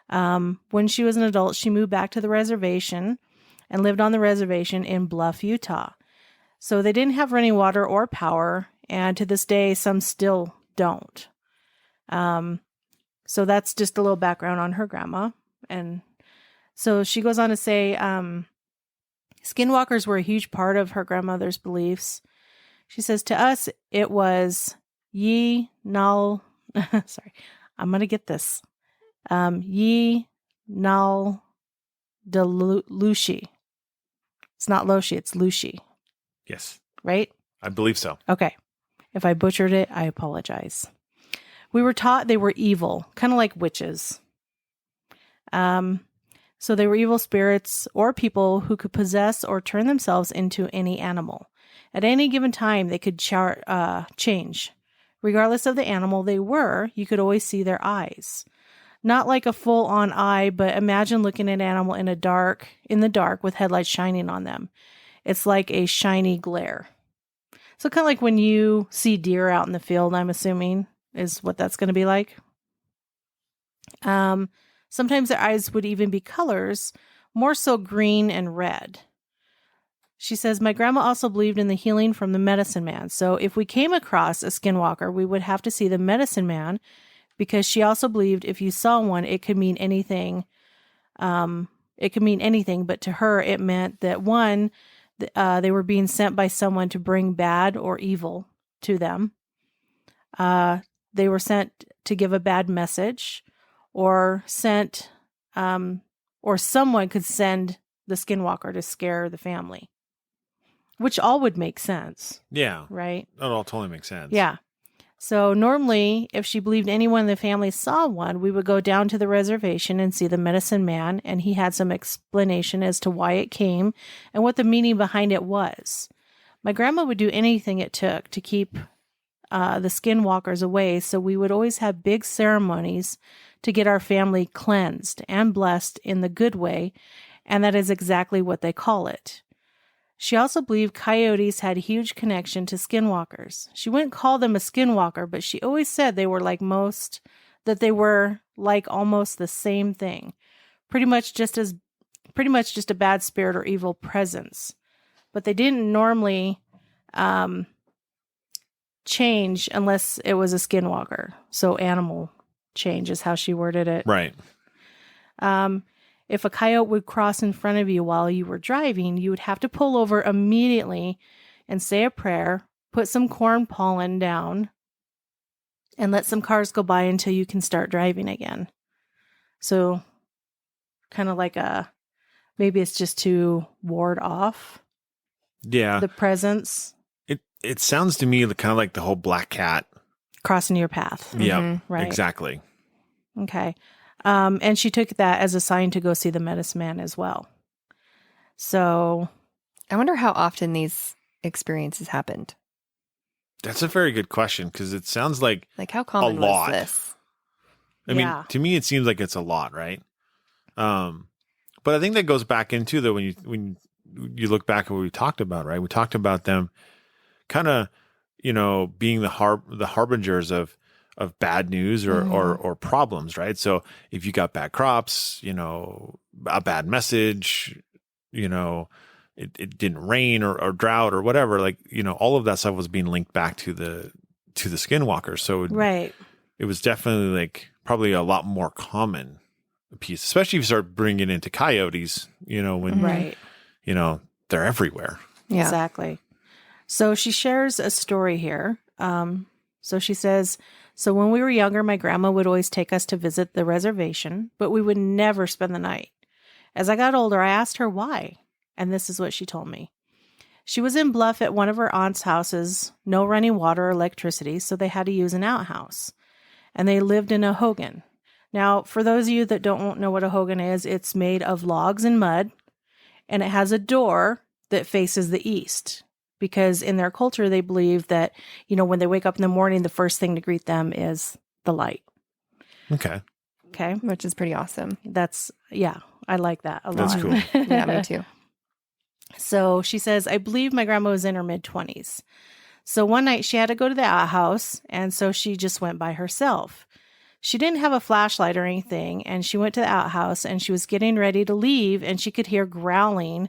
When she was an adult, she moved back to the reservation and lived on the reservation in Bluff, Utah. So they didn't have running water or power, and to this day, some still don't. So that's just a little background on her grandma. And so she goes on to say, skinwalkers were a huge part of her grandmother's beliefs. She says, to us, it was ye nal, sorry, I'm going to get this. Ye nal de Lushi. It's not Loshi, it's Lushi. Yes. right? I believe so. Okay. If I butchered it, I apologize. We were taught they were evil, kind of like witches. So they were evil spirits or people who could possess or turn themselves into any animal. At any given time, they could change. Regardless of the animal they were, you could always see their eyes. Not like a full-on eye, but imagine looking at an animal in the dark with headlights shining on them. It's like a shiny glare. So kind of like when you see deer out in the field, I'm assuming, is what that's going to be like. Sometimes their eyes would even be colors, more so green and red. She says, my grandma also believed in the healing from the medicine man. So if we came across a skinwalker, we would have to see the medicine man, because she also believed if you saw one, it could mean anything. It could mean anything, but to her, it meant that one, they were being sent by someone to bring bad or evil to them. They were sent to give a bad message, or sent, or someone could send the skinwalker to scare the family, which all would make sense. Yeah. Right? That all totally makes sense. Yeah. So normally, if she believed anyone in the family saw one, we would go down to the reservation and see the medicine man, and he had some explanation as to why it came and what the meaning behind it was. My grandma would do anything it took to keep the skinwalkers away, so we would always have big ceremonies to get our family cleansed and blessed in the good way, and that is exactly what they call it. She also believed coyotes had a huge connection to skinwalkers. She wouldn't call them a skinwalker, but she always said they were almost the same thing. Pretty much just a bad spirit or evil presence. But they didn't normally change unless it was a skinwalker. So animal change is how she worded it. Right. If a coyote would cross in front of you while you were driving, you would have to pull over immediately and say a prayer, put some corn pollen down, and let some cars go by until you can start driving again. So kind of like maybe it's just to ward off the presence. It sounds to me kind of like the whole black cat crossing your path. Yeah, right. Exactly. Okay. And she took that as a sign to go see the medicine man as well. So I wonder how often these experiences happened. That's a very good question, because it sounds like how common was this? I mean, to me, it seems like it's a lot, right? But I think that goes back into when you look back at what we talked about, right? We talked about them kind of, being the harbingers of bad news or problems, right? So if you got bad crops, a bad message, it didn't rain or drought or whatever, all of that stuff was being linked back to the skinwalkers. So it was definitely probably a lot more common piece, especially if you start bringing it into coyotes, when, they're everywhere. Yeah. Exactly. So she shares a story here. So she says, so when we were younger, my grandma would always take us to visit the reservation, but we would never spend the night. As I got older, I asked her why, and this is what she told me. She was in Bluff at one of her aunt's houses, no running water or electricity, so they had to use an outhouse, and they lived in a hogan. Now, for those of you that don't know what a hogan is, it's made of logs and mud, and it has a door that faces the east. Because in their culture, they believe that, when they wake up in the morning, the first thing to greet them is the light. Okay. Which is pretty awesome. I like that a lot. That's cool. Yeah, me too. So she says, I believe my grandma was in her mid-20s. So one night she had to go to the outhouse, and so she just went by herself. She didn't have a flashlight or anything, and she went to the outhouse, and she was getting ready to leave, and she could hear growling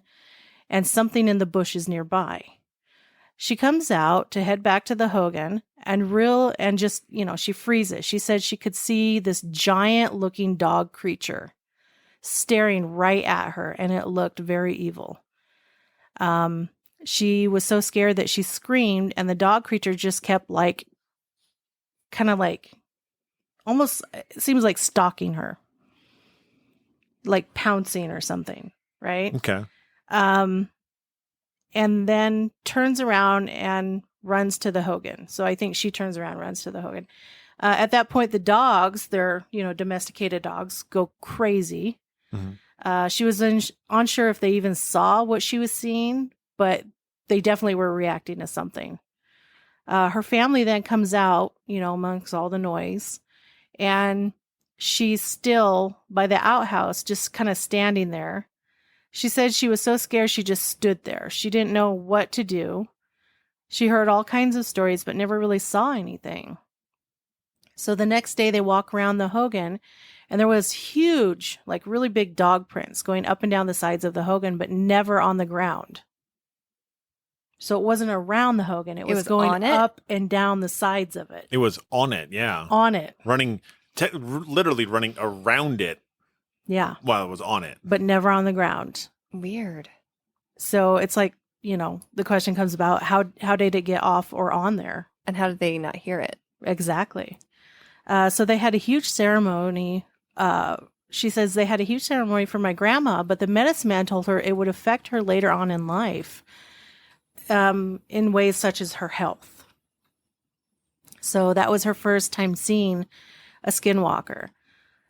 and something in the bushes nearby. She comes out to head back to the hogan and she freezes. She said she could see this giant looking dog creature staring right at her, and it looked very evil. She was so scared that she screamed, and the dog creature just kept almost, it seems like stalking her, like pouncing or something, right? Okay. and then turns around and runs to the Hogan. So I think she turns around and runs to the Hogan. At that point, the dogs, they're, domesticated dogs, go crazy. Mhm. She was unsure if they even saw what she was seeing, but they definitely were reacting to something. Her family then comes out, amongst all the noise, and she's still by the outhouse, just kind of standing there. She said she was so scared she just stood there. She didn't know what to do. She heard all kinds of stories, but never really saw anything. So the next day they walk around the Hogan, and there was huge, like really big dog prints going up and down the sides of the Hogan, but never on the ground. So it wasn't around the Hogan. It was going on it? up and down the sides of it. It was on it, yeah. On it. Running, literally running around it Yeah. while it was on it. But never on the ground. Weird. So it's like, the question comes about how did it get off or on there? And how did they not hear it? Exactly. So they had a huge ceremony. She says they had a huge ceremony for my grandma, but the medicine man told her it would affect her later on in life, in ways such as her health. So that was her first time seeing a skinwalker.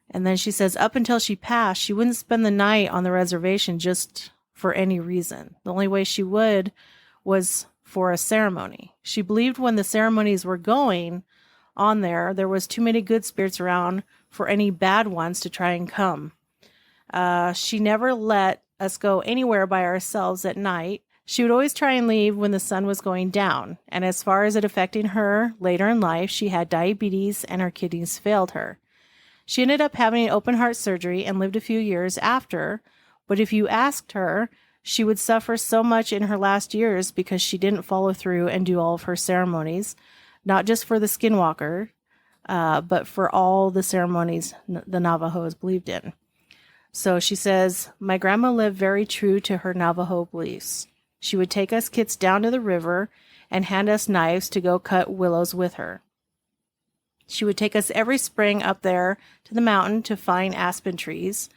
And then she says up until she passed, she wouldn't spend the night on the reservation just for any reason. The only way she would was for a ceremony. She believed when the ceremonies were going on there was too many good spirits around for any bad ones to try and come. She never let us go anywhere by ourselves at night. She would always try and leave when the sun was going down. And as far as it affecting her later in life, she had diabetes and her kidneys failed her. She ended up having open heart surgery and lived a few years after. But if you asked her, she would suffer so much in her last years because she didn't follow through and do all of her ceremonies, not just for the Skinwalker, but for all the ceremonies the Navajos believed in. So she says, my grandma lived very true to her Navajo beliefs. She would take us kids down to the river and hand us knives to go cut willows with her. She would take us every spring up there to the mountain to find aspen trees,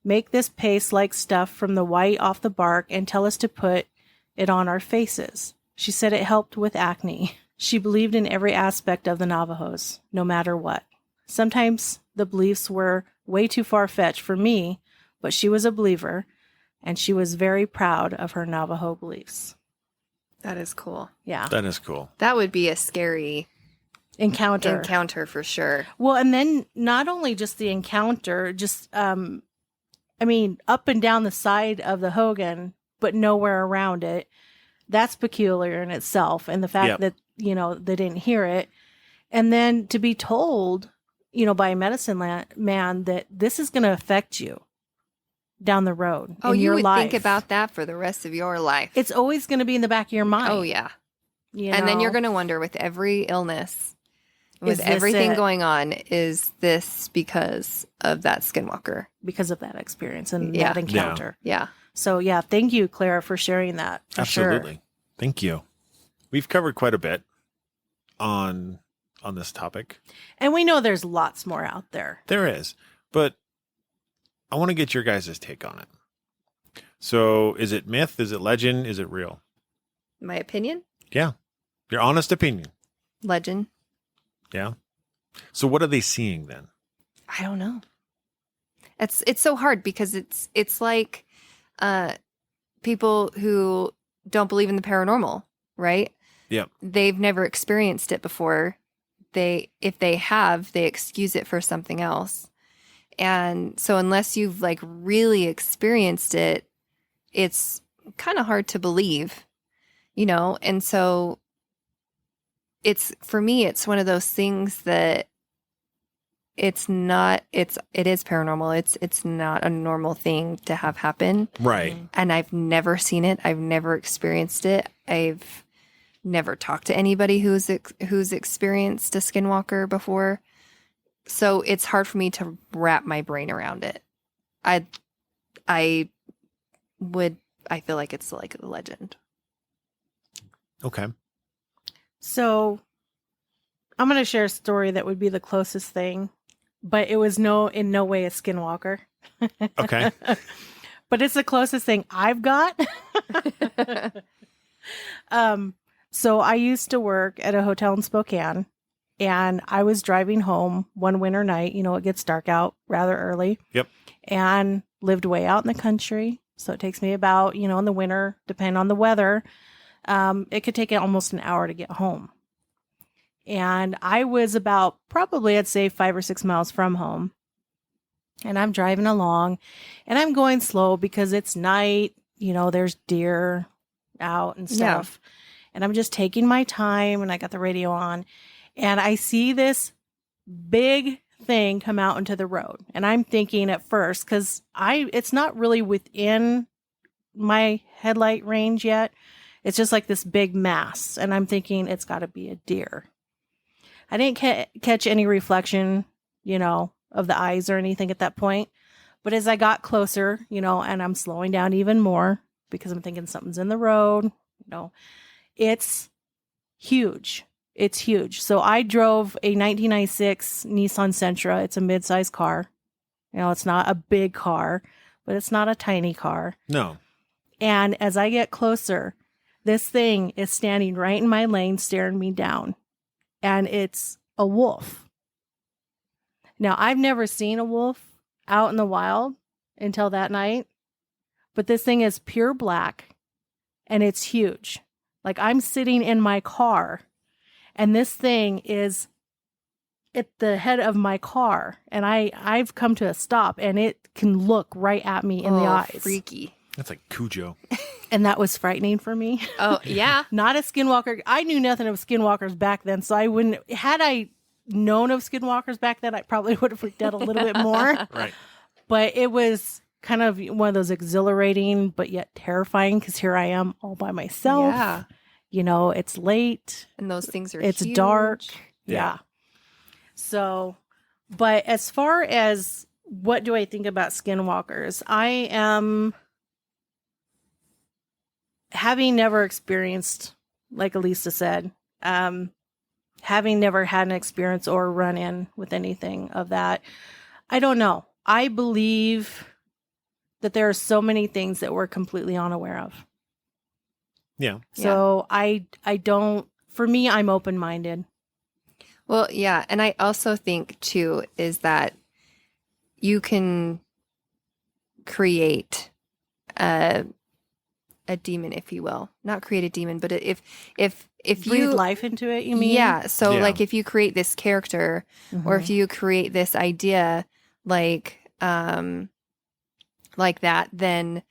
make this paste-like stuff from the white off the bark, and tell us to put it on our faces. She said it helped with acne. She believed in every aspect of the Navajos, no matter what. Sometimes the beliefs were way too far-fetched for me, but she was a believer, and she was very proud of her Navajo beliefs. That is cool. Yeah. That is cool. That would be a scary Encounter for sure. Well, and then not only just the encounter, just, up and down the side of the Hogan, but nowhere around it. That's peculiar in itself. And the fact that, they didn't hear it. And then to be told, by a medicine man that this is going to affect you down the road. Oh, in you your would life. think about that for the rest of your life. It's always going to be in the back of your mind. Oh, yeah. And then you're going to wonder with every illness, with Is this everything it? going on, is this because of that Skinwalker? Because of that experience and Yeah. that encounter. Yeah. So, yeah, thank you, Clara, for sharing that. For Absolutely. Sure. Thank you. We've covered quite a bit on this topic. And we know there's lots more out there. There is, but I want to get your guys' take on it. So is it myth? Is it legend? Is it real? My opinion? Yeah. Your honest opinion. Legend. Yeah. So what are they seeing then? I don't know. It's so hard because it's like people who don't believe in the paranormal, right? Yep. They've never experienced it before. If they have, they excuse it for something else. And so unless you've like really experienced it, it's kind of hard to believe, And so for me, it's one of those things that it is paranormal. It's not a normal thing to have happen. Right. And I've never seen it. I've never experienced it. I've never talked to anybody who's experienced a Skinwalker before. So it's hard for me to wrap my brain around it. I feel like it's like a legend. Okay. So I'm going to share a story that would be the closest thing, but it was in no way a Skinwalker. Okay. But it's the closest thing I've got. So I used to work at a hotel in Spokane, and I was driving home one winter night. You know, it gets dark out rather early. Yep. And lived way out in the country. So it takes me about, you know, in the winter, depending on the weather, it could take almost an hour to get home. And I was about probably, I'd say 5 or 6 miles from home. And I'm driving along and I'm going slow because it's night, you know, there's deer out and stuff. Yeah. And I'm just taking my time and I got the radio on and I see this big thing come out into the road. And I'm thinking at first, because it's not really within my headlight range yet. It's just like this big mass. And I'm thinking it's got to be a deer. I didn't catch any reflection, you know, of the eyes or anything at that point. But as I got closer, you know, and I'm slowing down even more because I'm thinking something's in the road, you know, it's huge. It's huge. So I drove a 1996 Nissan Sentra. It's a mid-sized car. You know, it's not a big car, but it's not a tiny car. No. And as I get closer, this thing is standing right in my lane, staring me down. And it's a wolf. Now, I've never seen a wolf out in the wild until that night, but this thing is pure black and it's huge. Like I'm sitting in my car and this thing is at the head of my car and I've come to a stop and it can look right at me in the eyes. Freaky. That's like Cujo. And that was frightening for me. Oh, yeah. Not a skinwalker. I knew nothing of skinwalkers back then, so I wouldn't. Had I known of skinwalkers back then, I probably would have freaked out a little bit more. Right. But it was kind of one of those exhilarating, but yet terrifying because here I am all by myself. Yeah. You know, it's late. And those things are It's huge. dark. Yeah. Yeah. So, but as far as what do I think about skinwalkers, I am. Having never experienced, like Elisa said, having never had an experience or run in with anything of that, I don't know. I believe that there are so many things that we're completely unaware of. Yeah. So I don't, for me, I'm open-minded. Well, yeah. And I also think, too, is that you can create a demon, if you will. Not create a demon, but if Breathe you life into it, you mean? Yeah. So Yeah. like if you create this character or if you create this idea like that, then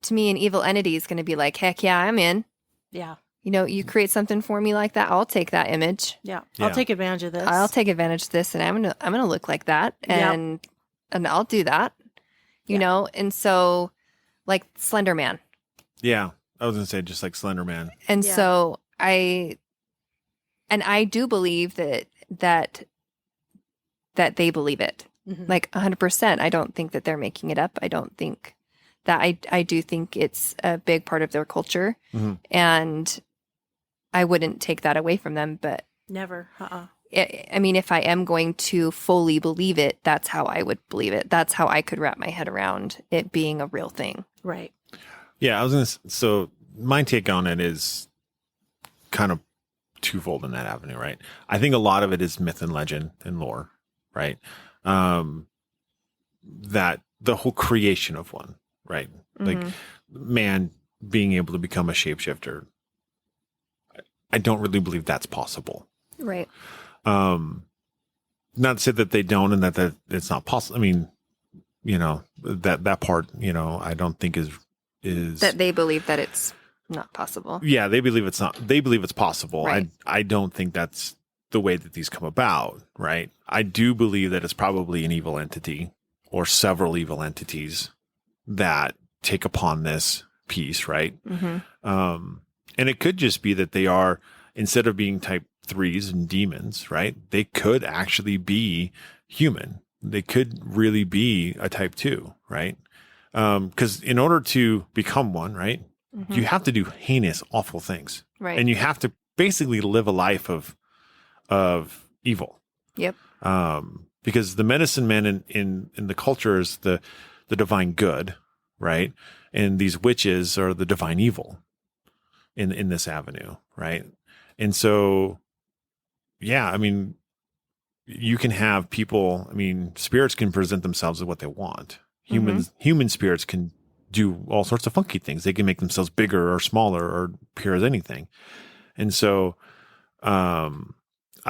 to me an evil entity is going to be like, heck yeah, I'm in. Yeah. You know, you create something for me like that, I'll take that image. Yeah. Yeah. I'll take advantage of this. I'll take advantage of this and I'm gonna look like that and I'll do that. You know? And so like Slender Man. Yeah. I was going to say just like Slender Man. And Yeah. so I do believe that they believe it. Mhm. Like 100%. I don't think that they're making it up. I don't think that I do think it's a big part of their culture. Mhm. And I wouldn't take that away from them. But Never. I mean, if I am going to fully believe it, that's how I would believe it. That's how I could wrap my head around it being a real thing. Right. Yeah. I was going to, so my take on it is kind of twofold in that avenue, right? I think a lot of it is myth and legend and lore, right? That the whole creation of one, right? Like man being able to become a shapeshifter. I don't really believe that's possible. Right. Not to say that they don't and that it's not possible. I mean, you know, that part, you know, I don't think is That they believe that it's not possible. Yeah, they believe it's not. They believe it's possible. Right. I don't think that's the way that these come about, right? I do believe that it's probably an evil entity or several evil entities that take upon this piece, right? And it could just be that they are, instead of being type 3s and demons, right? They could actually be human. They could really be a type 2, right? Because in order to become one, right, you have to do heinous, awful things, Right. and you have to basically live a life of evil. Yep. Because the medicine man in the culture is the divine good, right, and these witches are the divine evil. in this avenue, right? And so, yeah, I mean, you can have people. I mean, spirits can present themselves as what they want. Human spirits can do all sorts of funky things. They can make themselves bigger or smaller or appear as anything. And so, I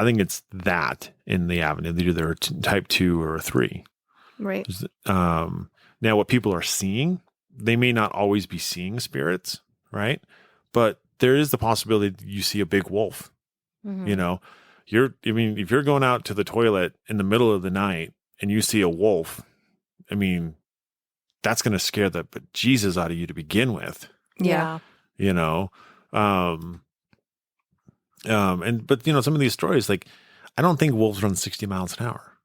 think it's that in the avenue. They either type 2 or a 3. Right. Now, what people are seeing, they may not always be seeing spirits, right? But there is the possibility that you see a big wolf. You know, if you're going out to the toilet in the middle of the night and you see a wolf, I mean, that's going to scare the bejesus out of you to begin with. Yeah. You know, but you know, some of these stories, like, I don't think wolves run 60 miles an hour.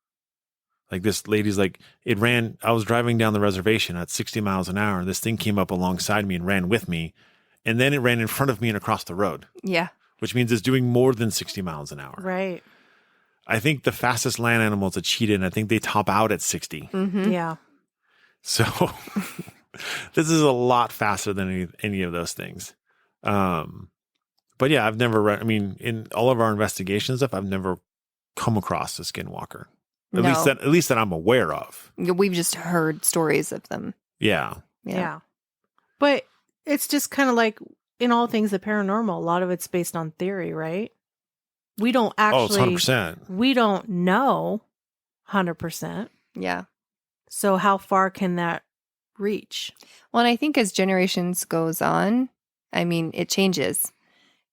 Like, this lady's like, I was driving down the reservation at 60 miles an hour, and this thing came up alongside me and ran with me. And then it ran in front of me and across the road. Yeah. Which means it's doing more than 60 miles an hour. Right. I think the fastest land animal is a cheetah, and I think they top out at 60. Yeah. So this is a lot faster than any of those things. But yeah, I've never read, I mean, in all of our investigations stuff, I've never come across a skinwalker. At least that I'm aware of. We've just heard stories of them. Yeah. Yeah. But it's just kind of like in all things the paranormal, a lot of it's based on theory, right? We don't actually, it's 100%. we don't know 100%. Yeah. So how far can that reach? Well, and I think as generations goes on, I mean, it changes.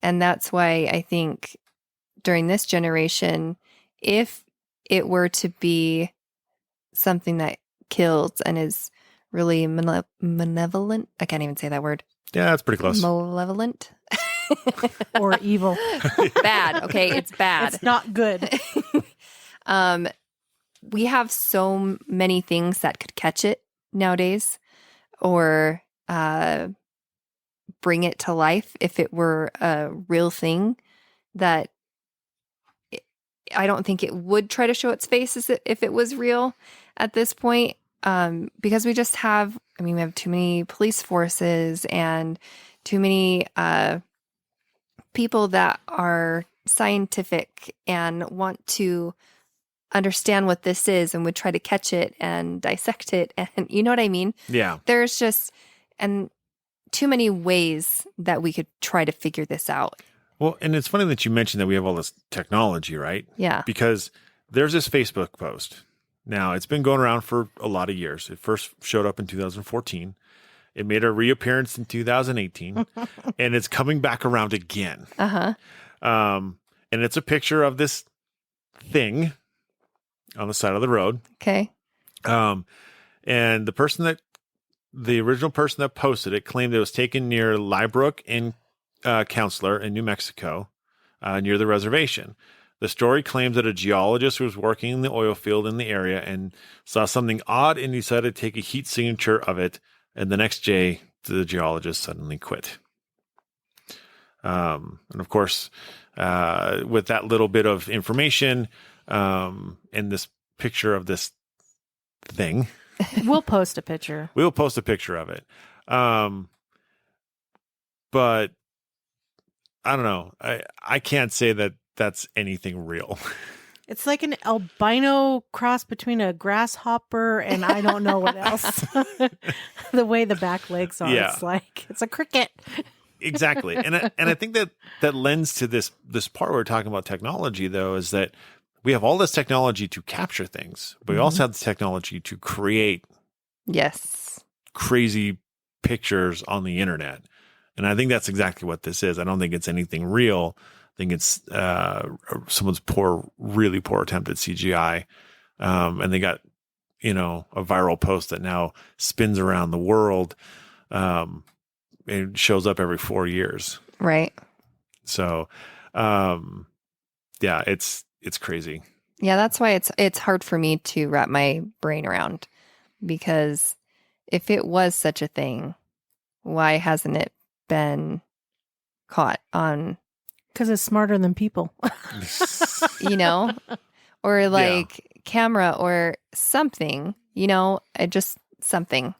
And that's why I think during this generation, if it were to be something that kills and is really malevolent, I can't even say that word. Yeah, that's pretty close. Malevolent. Or evil. Bad. Okay, it's bad. It's not good. We have so many things that could catch it nowadays or bring it to life if it were a real thing that I don't think it would try to show its face if it was real at this point. Because we just have, I mean, we have too many police forces and too many people that are scientific and want to understand what this is and would try to catch it and dissect it. And you know what I mean? Yeah. There's just, and too many ways that we could try to figure this out. Well, and it's funny that you mentioned that we have all this technology, right? Yeah. Because there's this Facebook post. Now, it's been going around for a lot of years. It first showed up in 2014. It made a reappearance in 2018, and it's coming back around again. Uh-huh. And it's a picture of this thing on the side of the road. Okay. And the original person that posted it claimed it was taken near Liebrook and Counselor in New Mexico, near the reservation. The story claims that a geologist was working in the oil field in the area and saw something odd and decided to take a heat signature of it. And the next day, the geologist suddenly quit. And of course, with that little bit of information and this picture of this thing, We'll post a picture. we'll post a picture of it. But I don't know. I can't say that that's anything real. It's like an albino cross between a grasshopper and I don't know what else. The way the back legs are, Yeah. it's a cricket. Exactly. And I think that lends to this part where we're talking about technology, though, is that we have all this technology to capture things, but we also have the technology to create Yes. crazy pictures on the internet. And I think that's exactly what this is. I don't think it's anything real. I think it's someone's really poor attempt at CGI. And they got, a viral post that now spins around the world. It shows up every 4 years. Right. So, yeah, it's crazy. Yeah, that's why it's hard for me to wrap my brain around, because if it was such a thing, why hasn't it been caught on, Because it's smarter than people. or like camera or something, just something.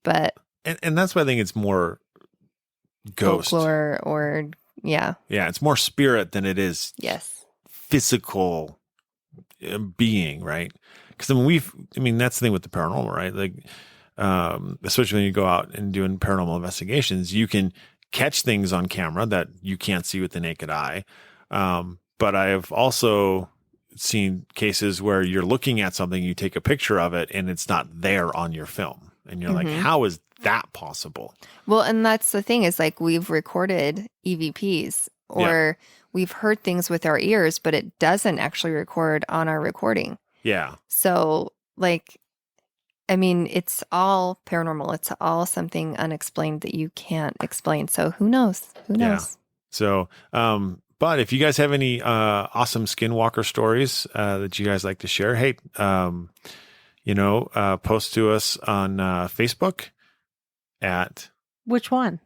But And that's why I think it's more ghost. folklore or yeah. Yeah, it's more spirit than it is Yes. physical being, right? Because that's the thing with the paranormal, right? Like, especially when you go out and doing paranormal investigations, you can catch things on camera that you can't see with the naked eye. But I have also seen cases where you're looking at something, you take a picture of it, and it's not there on your film, and you're like, how is that possible? Well, and that's the thing is like we've recorded EVPs or we've heard things with our ears, but it doesn't actually record on our recording. Yeah. So, like, I mean, it's all paranormal. It's all something unexplained that you can't explain. So who knows? Who knows? So, but if you guys have any awesome Skinwalker stories that you guys like to share, hey, post to us on Facebook at Which one?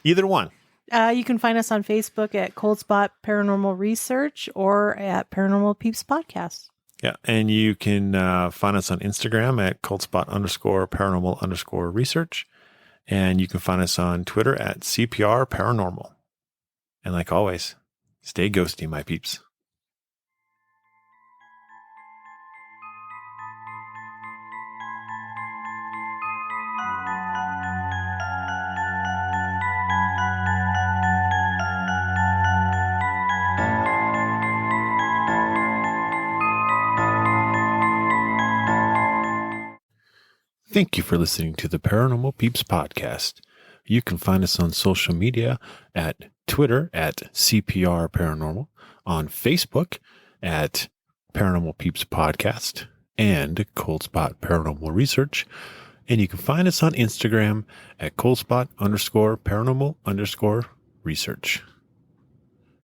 either one. You can find us on Facebook at Cold Spot Paranormal Research or at Paranormal Peeps Podcast. Yeah, and you can find us on Instagram at coldspot_paranormal_research. And you can find us on Twitter at CPR Paranormal. And like always, stay ghosty, my peeps. Thank you for listening to the Paranormal Peeps podcast. You can find us on social media at Twitter at CPR Paranormal, on Facebook at Paranormal Peeps Podcast and Cold Spot Paranormal Research. And you can find us on Instagram at coldspot_paranormal_research.